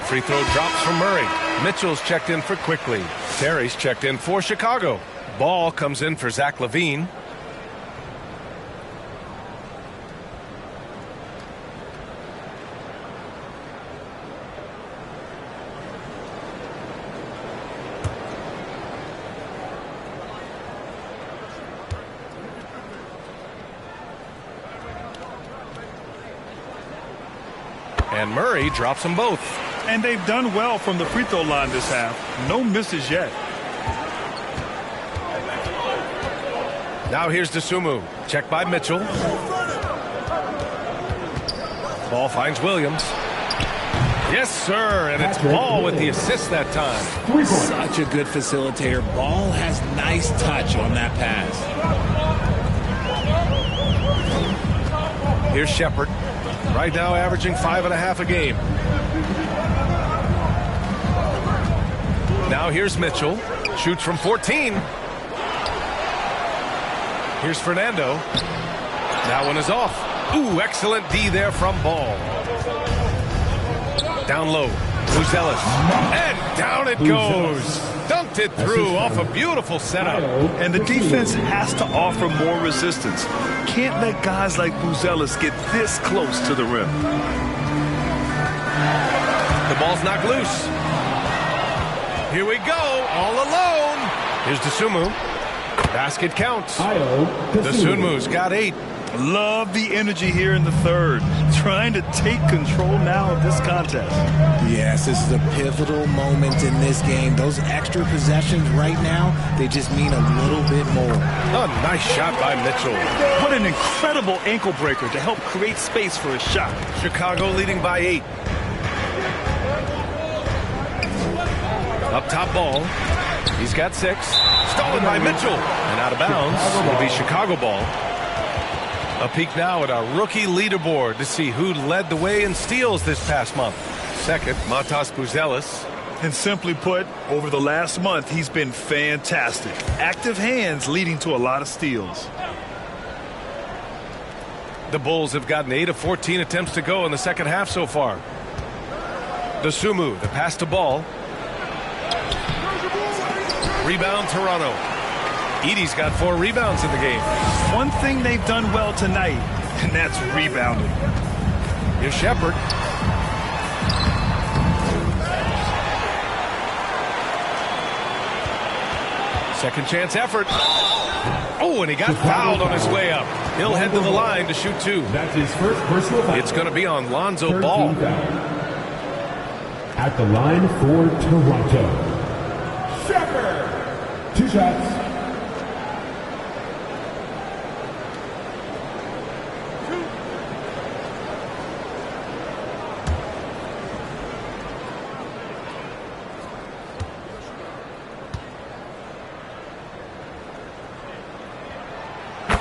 Free throw drops from Murray. Mitchell's checked in for Quickly. Terry's checked in for Chicago. Ball comes in for Zach LaVine. And Murray drops them both. And they've done well from the free throw line this half. No misses yet. Now here's Dosunmu. Checked by Mitchell. Ball finds Williams. Yes, sir. And it's Ball with the assist that time. Such a good facilitator. Ball has nice touch on that pass. Here's Shepard. Right now averaging 5.5 a game. Now here's Mitchell. Shoots from 14. Here's Fernando. That one is off. Ooh, excellent D there from Ball. Down low. Buzelis. And down it goes. Dunked it through off a beautiful setup. And the defense has to offer more resistance. Can't let guys like Buzelis get this close to the rim. The ball's knocked loose. Here we go, all alone. Here's Dosunmu. Basket counts. Dosunmu's got 8. Love the energy here in the third. Trying to take control now of this contest. Yes, this is a pivotal moment in this game. Those extra possessions right now, they just mean a little bit more. A nice shot by Mitchell. What an incredible ankle breaker to help create space for a shot. Chicago leading by 8. Up top ball. He's got 6. Stolen by Mitchell. And out of bounds. It'll be Chicago ball. A peek now at our rookie leaderboard to see who led the way in steals this past month. Second, Matas Buzelis. And simply put, over the last month, he's been fantastic. Active hands leading to a lot of steals. The Bulls have gotten 8 of 14 attempts to go in the second half so far. Dosunmu, the pass to ball. Rebound, Toronto. Edey's got 4 rebounds in the game. One thing they've done well tonight, and that's rebounding. Here's Shepard. Second chance effort. Oh, and he got fouled on his way up. He'll head to the line to shoot 2. That's his first personal foul. It's going to be on Lonzo Ball. At the line for Toronto, Shepard. 2 shots.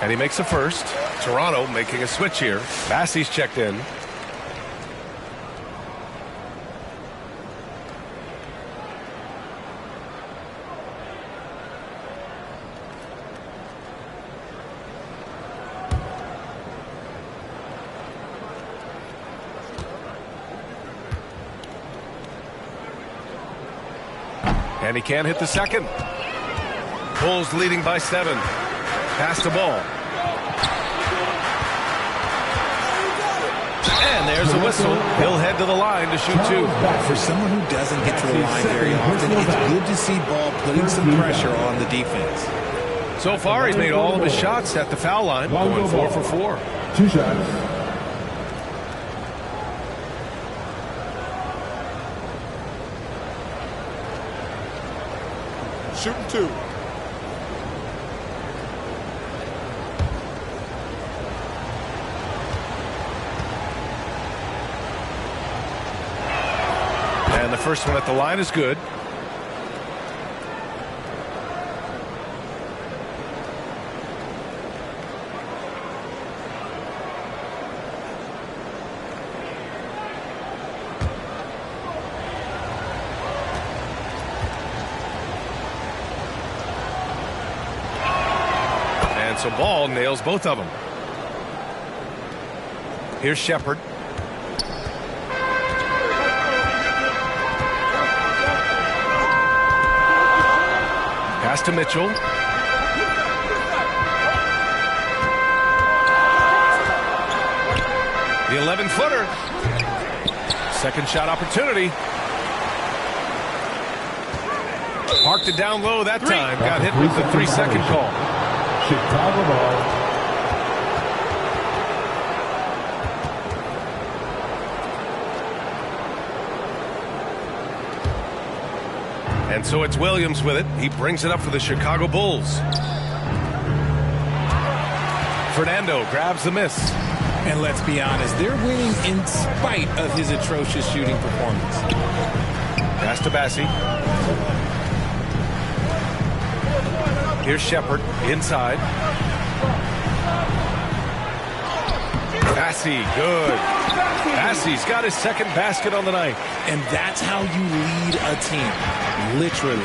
And he makes a first. Toronto making a switch here. Bassey's checked in. And he can't hit the second. Bulls leading by 7. Pass the ball. And there's a whistle. He'll head to the line to shoot 2. For someone who doesn't get to the line very often, it's good to see Ball putting some pressure on the defense. So far, he's made all of his shots at the foul line, going 4 for 4. 2 shots. Shooting 2. And the first one at the line is good. And so Ball nails both of them. Here's Shepard. Pass to Mitchell. The 11-footer. Second shot opportunity. Parked it down low that time. Got hit with the 3-second call. Chicago ball. And so it's Williams with it. He brings it up for the Chicago Bulls. Fernando grabs the miss. And let's be honest, they're winning in spite of his atrocious shooting performance. Pass to Bassey. Here's Shepard inside. Bassey, good. Bassey's got his second basket on the night. And that's how you lead a team. Literally.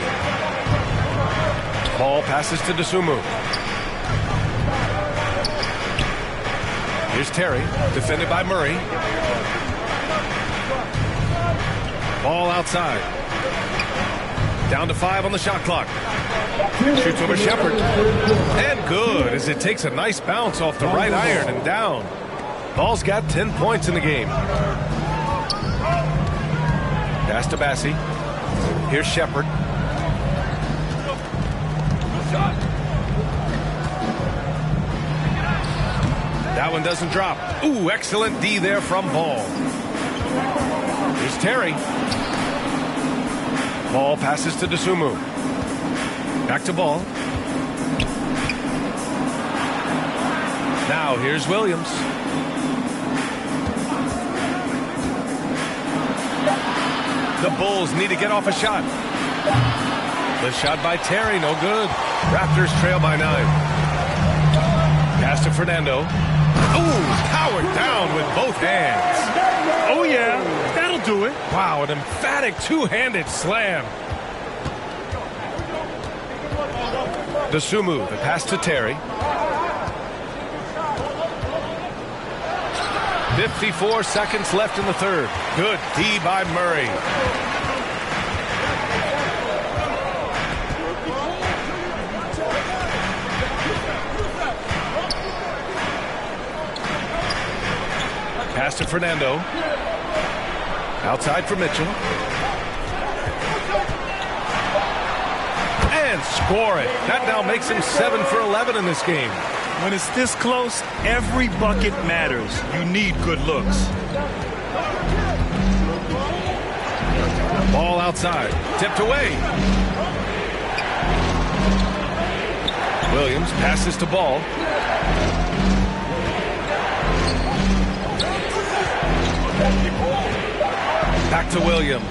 Ball passes to Dosunmu. Here's Terry, defended by Murray. Ball outside. Down to 5 on the shot clock. Shoots over Shepard. And good, as it takes a nice bounce off the right iron and down. Ball's got 10 points in the game. Pass to Bassi. Here's Shepard. That one doesn't drop. Ooh, excellent D there from Ball. Here's Terry. Ball passes to Dosunmu. Back to Ball. Now here's Williams. The Bulls need to get off a shot. The shot by Terry, no good. Raptors trail by 9. Pass to Fernando. Ooh, powered down with both hands. Oh, yeah, that'll do it. Wow, an emphatic two-handed slam. Dosunmu, the pass to Terry. 54 seconds left in the third. Good D by Murray. Pass to Fernando. Outside for Mitchell. And score it. That now makes him 7 for 11 in this game. When it's this close, every bucket matters. You need good looks. Ball outside. Tipped away. Williams passes to Ball. Back to Williams.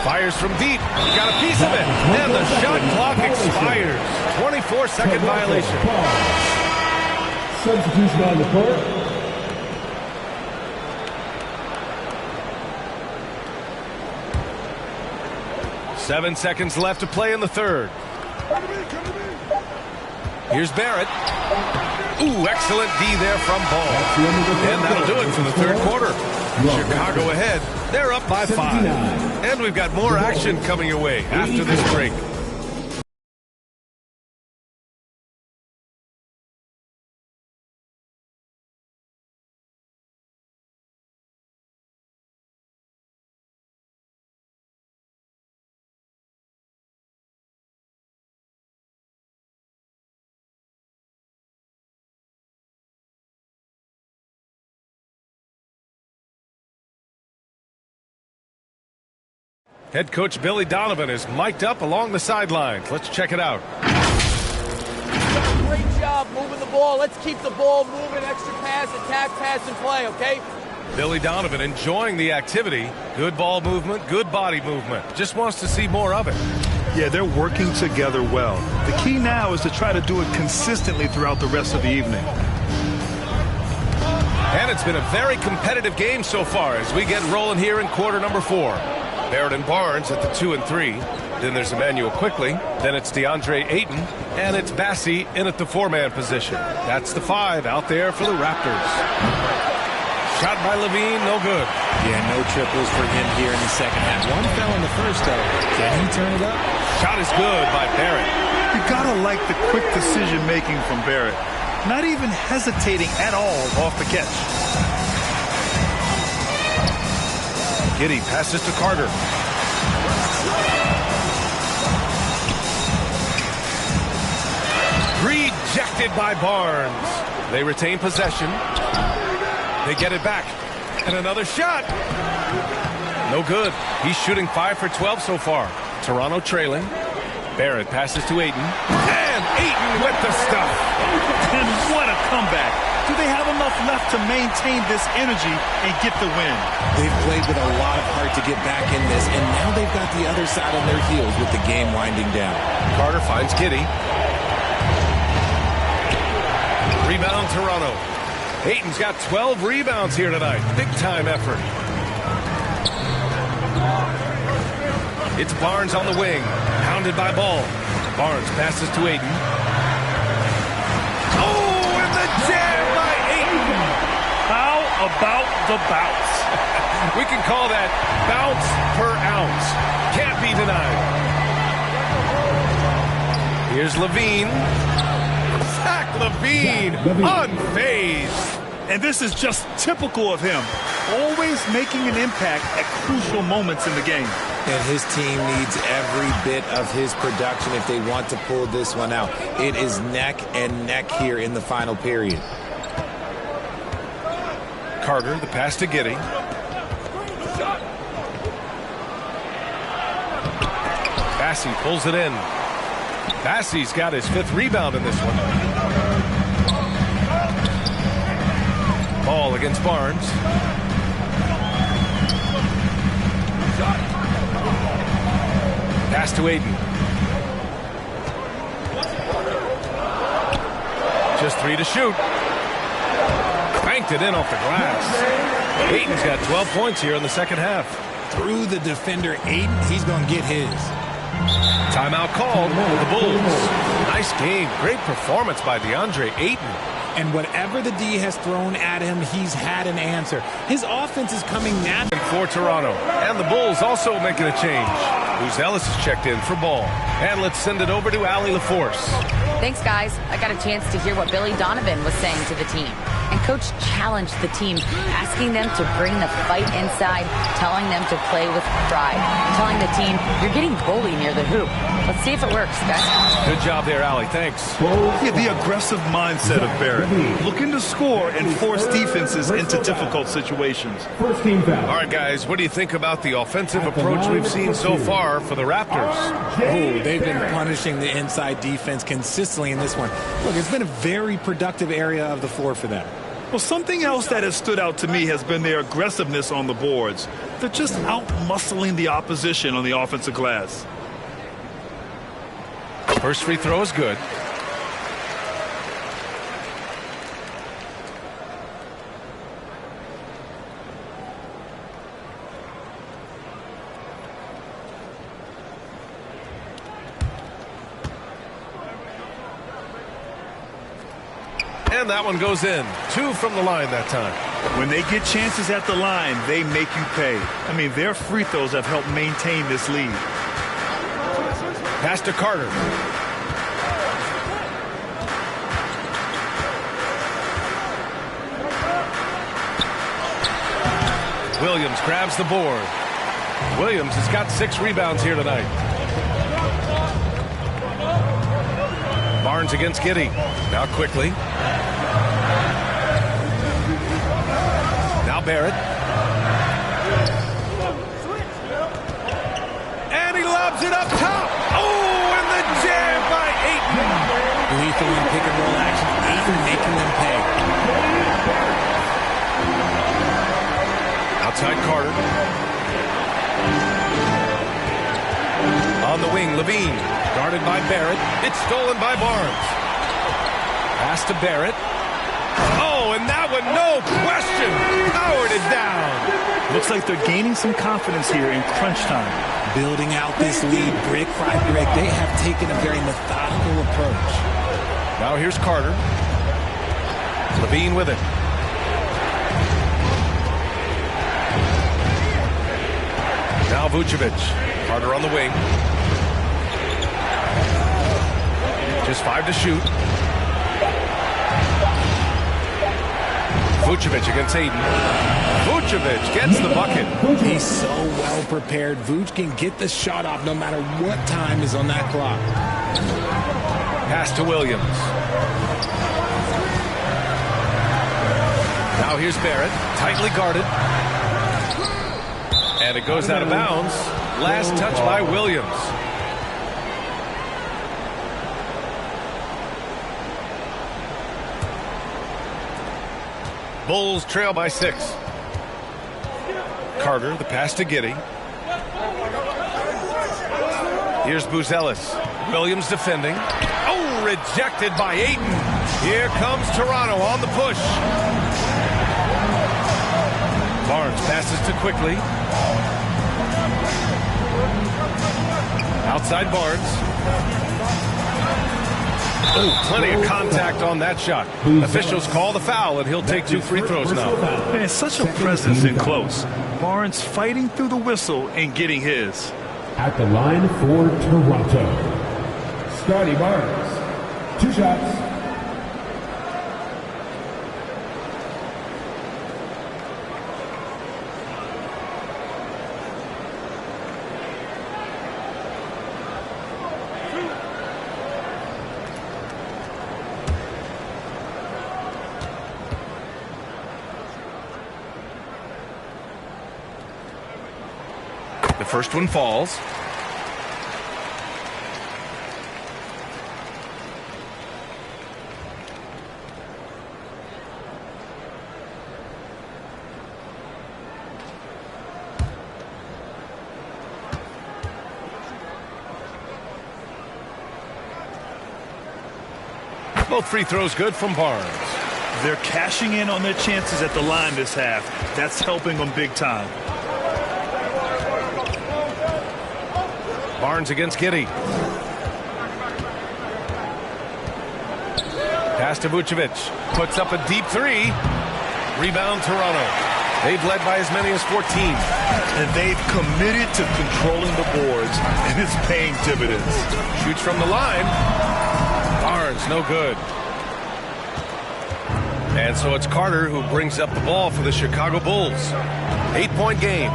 Fires from deep. He got a piece of it. And the shot clock expires. 24-second violation. Substitution on the court. Seven seconds left to play in the third. Here's Barrett. Ooh, excellent D there from Ball. And that'll do it for the third quarter. Chicago ahead. They're up by 5. And we've got more action coming your way after this break. Head coach Billy Donovan is mic'd up along the sidelines. Let's check it out. Great job moving the ball. Let's keep the ball moving. Extra pass, attack, pass, and play, okay? Billy Donovan enjoying the activity. Good ball movement, good body movement. Just wants to see more of it. Yeah, they're working together well. The key now is to try to do it consistently throughout the rest of the evening. And it's been a very competitive game so far as we get rolling here in quarter number 4. Barrett and Barnes at the 2 and 3. Then there's Emmanuel Quickly. Then it's DeAndre Ayton. And it's Bassi in at the 4-man position. That's the 5 out there for the Raptors. Shot by Levine, no good. Yeah, no triples for him here in the second half. One fell in the first, though. Can he turn it up? Shot is good by Barrett. You gotta like the quick decision-making from Barrett. Not even hesitating at all off the catch. Giddey passes to Carter. Rejected by Barnes. They retain possession. They get it back. And another shot. No good. He's shooting 5 for 12 so far. Toronto trailing. Barrett passes to Ayton. And Ayton with the stuff. And what a comeback. Do they have enough left to maintain this energy and get the win? They've played with a lot of heart to get back in this, and now they've got the other side on their heels with the game winding down. Carter finds Giddey. Rebound Toronto. Ayton's got 12 rebounds here tonight. Big time effort. It's Barnes on the wing. Pounded by Ball. Barnes passes to Ayton. Oh, and the jam by Ayton. How about the bounce? We can call that bounce per ounce. Can't be denied. Here's Levine. Zach Levine, unfazed. And this is just typical of him. always making an impact at crucial moments in the game. And his team needs every bit of his production if they want to pull this one out. It is neck and neck here in the final period. Carter, the pass to Giddey. Bassey pulls it in. Bassey's got his 5th rebound in this one. Ball against Barnes. Pass to Aiden. Just 3 to shoot. Banked it in off the glass. Aiden's got 12 points here in the second half. Through the defender, Aiden, he's going to get his. Timeout called. The Bulls. Nice game. Great performance by DeAndre Ayton. And whatever the D has thrown at him, he's had an answer. His offense is coming naturally. For Toronto. And the Bulls also making a change. Ellis is checked in for ball. And let's send it over to Allie LaForce. Thanks, guys. I got a chance to hear what Billy Donovan was saying to the team. And Coach challenged the team, asking them to bring the fight inside, telling them to play with pride, telling the team, you're getting bullied near the hoop. Let's see if it works, guys. Good job there, Allie. Thanks. Yeah, the aggressive mindset of Barrett. Looking to score and force defenses into difficult situations. All right, guys, what do you think about the offensive approach we've seen so far for the Raptors? Oh, they've been punishing the inside defense consistently in this one. Look, it's been a very productive area of the floor for them. Well, something else that has stood out to me has been their aggressiveness on the boards. They're just out-muscling the opposition on the offensive glass. First free throw is good. And that one goes in. 2 from the line that time. When they get chances at the line, they make you pay. I mean, their free throws have helped maintain this lead. Pass to Carter. Williams grabs the board. Williams has got 6 rebounds here tonight. Barnes against Giddey. Now quickly. Now Barrett. And he lobs it up top. Oh, and the jam by Ayton. Lethal in pick and roll action. Ayton making them pay. Outside Carter. On the wing, Levine. Guarded by Barrett. It's stolen by Barnes. Pass to Barrett. Oh, and that one, no question, powered it down. Looks like they're gaining some confidence here in crunch time. Building out this lead brick by brick. They have taken a very methodical approach. Now here's Carter. Levine with it. Now Vucevic. Carter on the wing. Just 5 to shoot. Vucevic against Aiden. Vucevic gets the bucket. He's so well prepared. Vuce can get the shot off no matter what time is on that clock. Pass to Williams. Now here's Barrett, tightly guarded. And it goes out of bounds. Last touch by Williams. Bulls trail by 6. Carter, the pass to Giddey. Here's Ellis. Williams defending. Oh, rejected by Ayton. Here comes Toronto on the push. Barnes passes to Quickly. Outside Barnes. Oh, plenty of contact on that shot. Officials call the foul, and he'll take 2 free throws now. Man, such a presence in close. Barnes fighting through the whistle and getting his. At the line for Toronto, Scotty Barnes. 2 shots. first one falls. Both free throws good from Barnes. They're cashing in on their chances at the line this half. That's helping them big time. Barnes against Giddey. Pass to Vucevic. Puts up a deep three. Rebound Toronto. They've led by as many as 14. And they've committed to controlling the boards, and it's paying dividends. Shoots from the line. Barnes, no good. And so it's Carter who brings up the ball for the Chicago Bulls. 8-point game.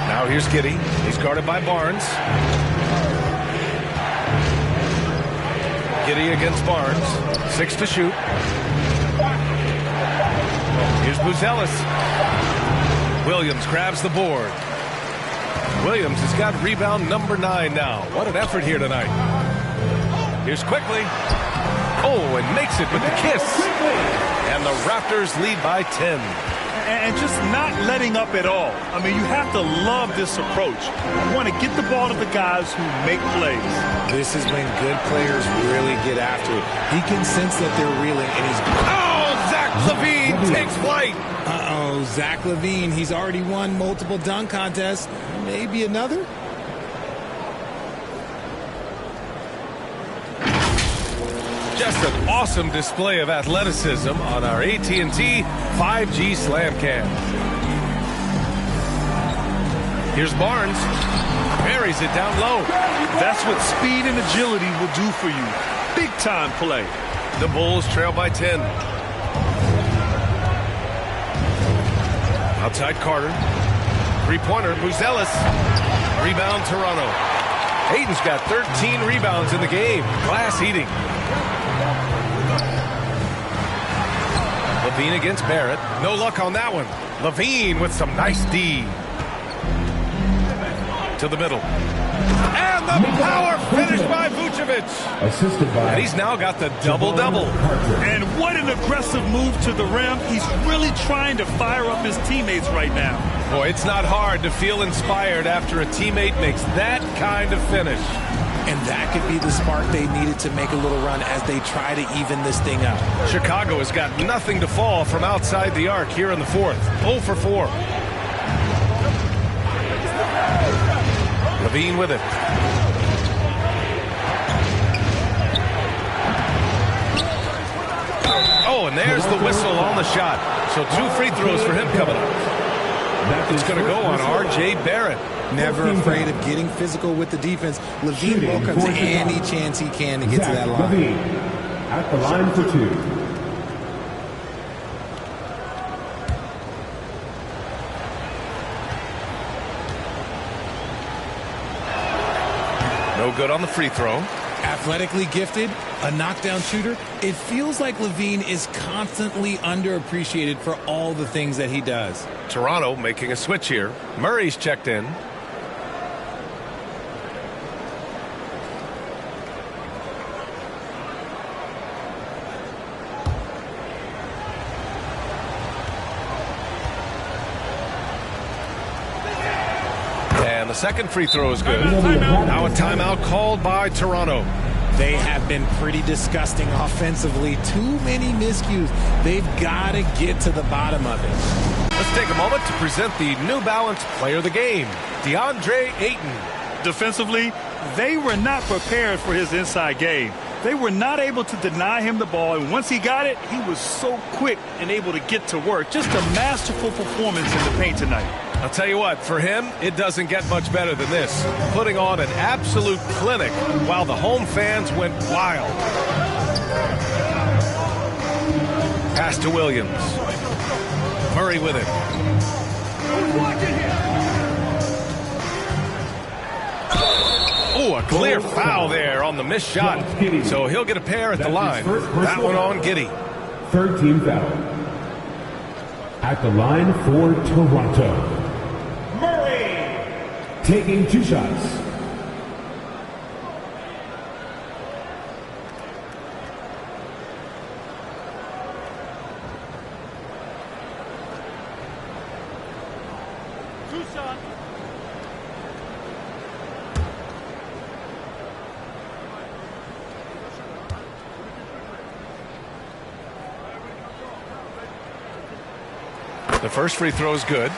Now here's Giddey. He's guarded by Barnes. Giddey against Barnes. 6 to shoot. Here's Buzelis. Williams grabs the board. Williams has got rebound number 9 now. What an effort here tonight. Here's Quickly. Oh, and makes it with the kiss. And the Raptors lead by 10. And just not letting up at all. I mean, you have to love this approach. You want to get the ball to the guys who make plays. This is when good players really get after it. He can sense that they're reeling, and he's... Oh, Zach LaVine takes flight. Uh-oh, Zach LaVine. He's already won multiple dunk contests. Maybe another? Just an awesome display of athleticism on our AT&T 5G Slam Cam. Here's Barnes. Buries it down low. That's what speed and agility will do for you. Big time play. The Bulls trail by 10. Outside Carter. Three-pointer, Buzelis. Rebound, Toronto. Hayden's got 13 rebounds in the game. Glass eating. LaVine against Barrett. No luck on that one. LaVine with some nice D. To the middle. And the power finish by Vucevic. Assisted by. And he's now got the double-double. And what an aggressive move to the rim. He's really trying to fire up his teammates right now. Boy, it's not hard to feel inspired after a teammate makes that kind of finish. And that could be the spark they needed to make a little run as they try to even this thing up. Chicago has got nothing to fall from outside the arc here in the fourth. 0 for 4. LaVine with it. Oh, and there's the whistle on the shot. So 2 free throws for him coming up. It's going to go on R.J. Barrett. Never afraid of getting physical with the defense. LaVine welcomes any chance he can to get to that line. LaVine at the line for 2. No good on the free throw. Athletically gifted, a knockdown shooter. It feels like LaVine is constantly underappreciated for all the things that he does. Toronto making a switch here. Murray's checked in. And the second free throw is good. Now a timeout called by Toronto. They have been pretty disgusting offensively. Too many miscues. They've got to get to the bottom of it. Let's take a moment to present the New Balance Player of the Game, DeAndre Ayton. Defensively, they were not prepared for his inside game. They were not able to deny him the ball, and once he got it, he was so quick and able to get to work. Just a masterful performance in the paint tonight. I'll tell you what, for him, it doesn't get much better than this. Putting on an absolute clinic while the home fans went wild. Pass to Williams. Murray with it. Oh, a clear foul there on the missed shot. So he'll get a pair at the line. That one on Giddey. Third team foul. At the line for Toronto. taking 2 shots. The first free throw is good.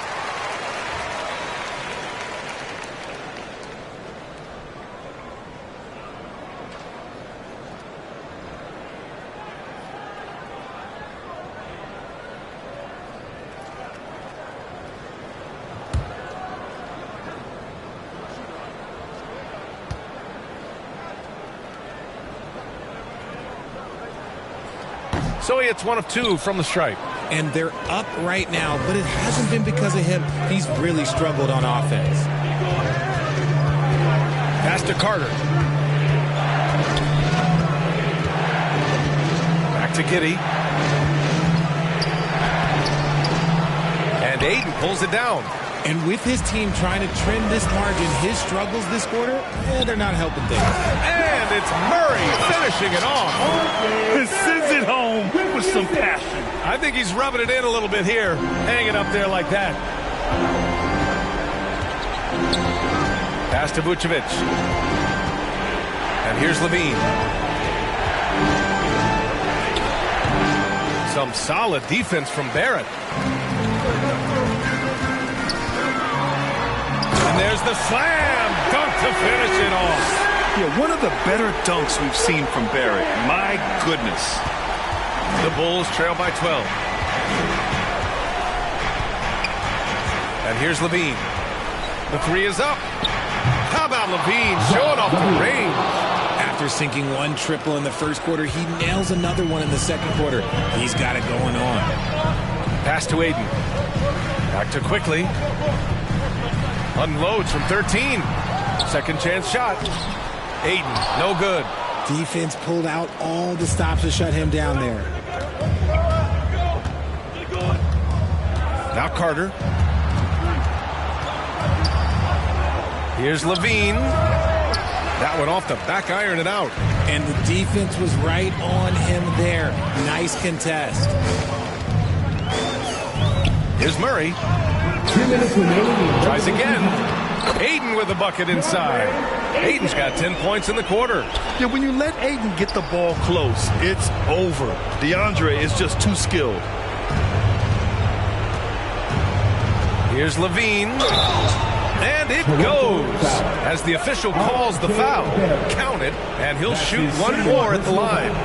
So he hits 1 of 2 from the stripe. And they're up right now, but it hasn't been because of him. He's really struggled on offense. Pass to Carter. Back to Giddey. And Aiden pulls it down. And with his team trying to trim this margin, his struggles this quarter, they're not helping things. And it's Murray finishing it off. He sends it home with some passion. I think he's rubbing it in a little bit here. Hang it up there like that. Pass to Vucevic. And here's Levine. Some solid defense from Barrett. And there's the slam dunk to finish it off. Yeah, one of the better dunks we've seen from Barrett. My goodness. The Bulls trail by 12. And here's Levine. The 3 is up. How about Levine showing off the range? After sinking 1 triple in the first quarter, he nails another one in the second quarter. He's got it going on. Pass to Aiden. Back to Quickly. Unloads from 13. Second chance shot. Aiden, no good. Defense pulled out all the stops to shut him down there. Now Carter. Here's Levine. That one off the back iron and out. And the defense was right on him there. Nice contest. Here's Murray. 2 minutes remaining. Tries again. Aiden with the bucket inside. Aiden's got 10 points in the quarter. Yeah, when you let Aiden get the ball close, it's over. DeAndre is just too skilled. Here's Levine. And it goes. As the official calls the foul. Count it, and he'll shoot 1 more at the line.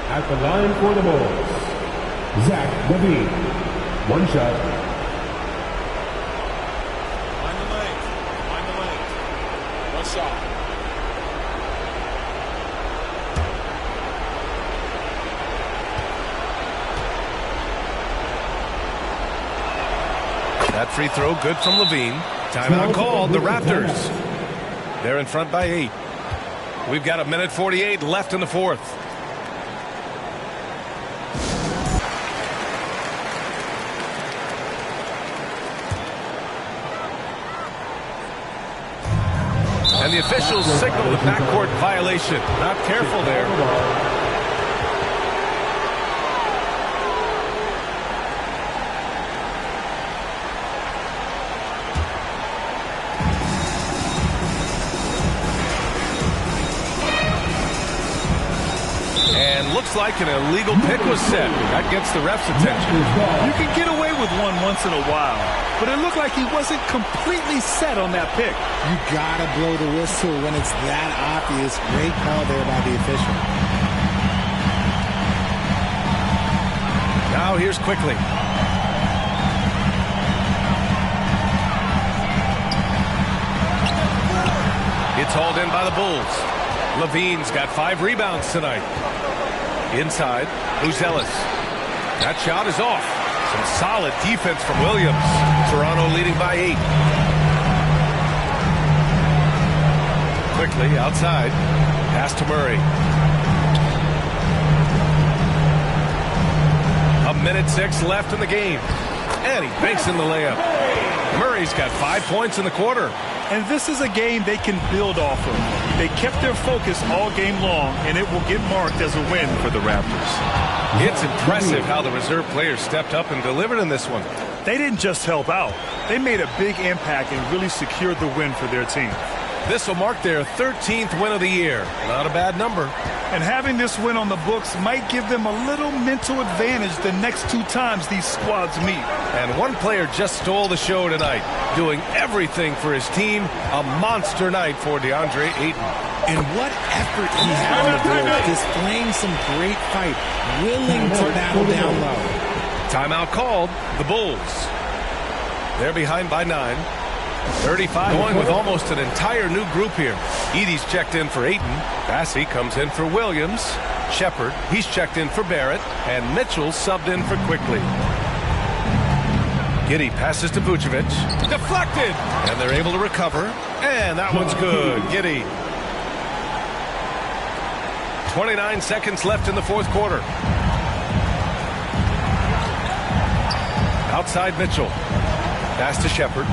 At the line for the Bulls, Zach Levine. 1 shot. Find the lane. 1 shot. That free throw good from Levine. Timeout called. The Raptors. They're in front by 8. We've got 1:48 left in the fourth. And the officials signal the backcourt violation. Not careful there. And looks like an illegal pick was set. That gets the ref's attention. You can get away with one once in a while, but it looked like he wasn't completely set on that pick. You gotta blow the whistle when it's that obvious. Great call there by the official. Now here's Quickly. It's hauled in by the Bulls. Levine's got 5 rebounds tonight. Inside, Buzelis. That shot is off. Some solid defense from Williams. Toronto leading by 8. Quickly outside. Pass to Murray. 1:06 left in the game. And he banks in the layup. Murray's got 5 points in the quarter. And this is a game they can build off of. They kept their focus all game long, and it will get marked as a win for the Raptors. It's impressive how the reserve players stepped up and delivered in this one. They didn't just help out. They made a big impact and really secured the win for their team. This will mark their 13th win of the year. Not a bad number. And having this win on the books might give them a little mental advantage the next 2 times these squads meet. And one player just stole the show tonight, doing everything for his team. A monster night for DeAndre Ayton. And what effort he had on the board, displaying some great fight, willing to battle down low. Timeout called. The Bulls. They're behind by 9. 35 going with almost an entire new group here. Edey's checked in for Ayton. Bassey comes in for Williams. Shepard, he's checked in for Barrett. And Mitchell subbed in for Quickly. Giddey passes to Vucevic. Deflected! And they're able to recover. And that one's good. Giddey. 29 seconds left in the fourth quarter. Outside Mitchell. Pass to Shepard.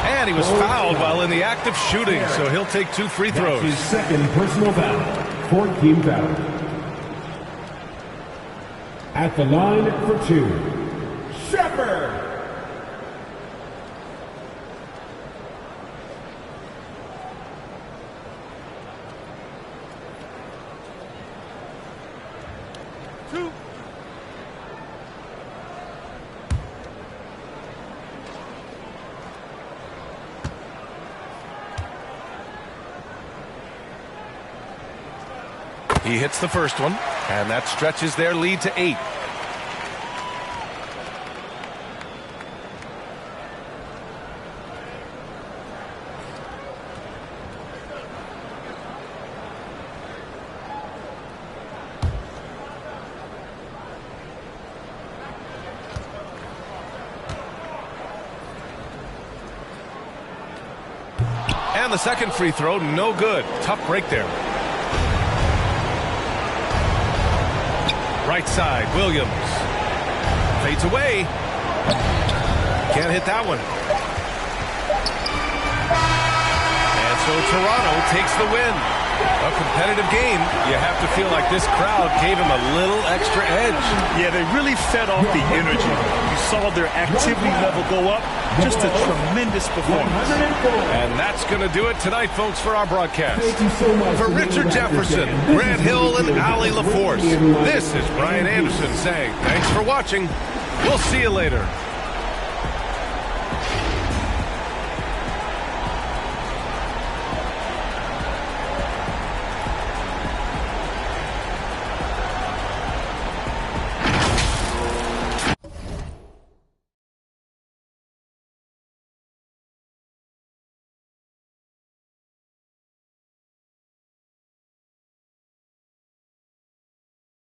And he was fouled while in the act of shooting, so he'll take 2 free throws. That's his second personal foul. 14 foul. At the line for 2, Shepard. He hits the first one, and that stretches their lead to 8. And the second free throw, no good. Tough break there. Right side, Williams. Fades away. Can't hit that one. And so Toronto takes the win. A competitive game. You have to feel like this crowd gave him a little extra edge. Yeah, they really fed off the energy. You saw their activity level go up. Just a tremendous performance. And that's going to do it tonight, folks, for our broadcast. For Richard Jefferson, Grant Hill, and Ali LaForce, this is Brian Anderson saying thanks for watching. We'll see you later.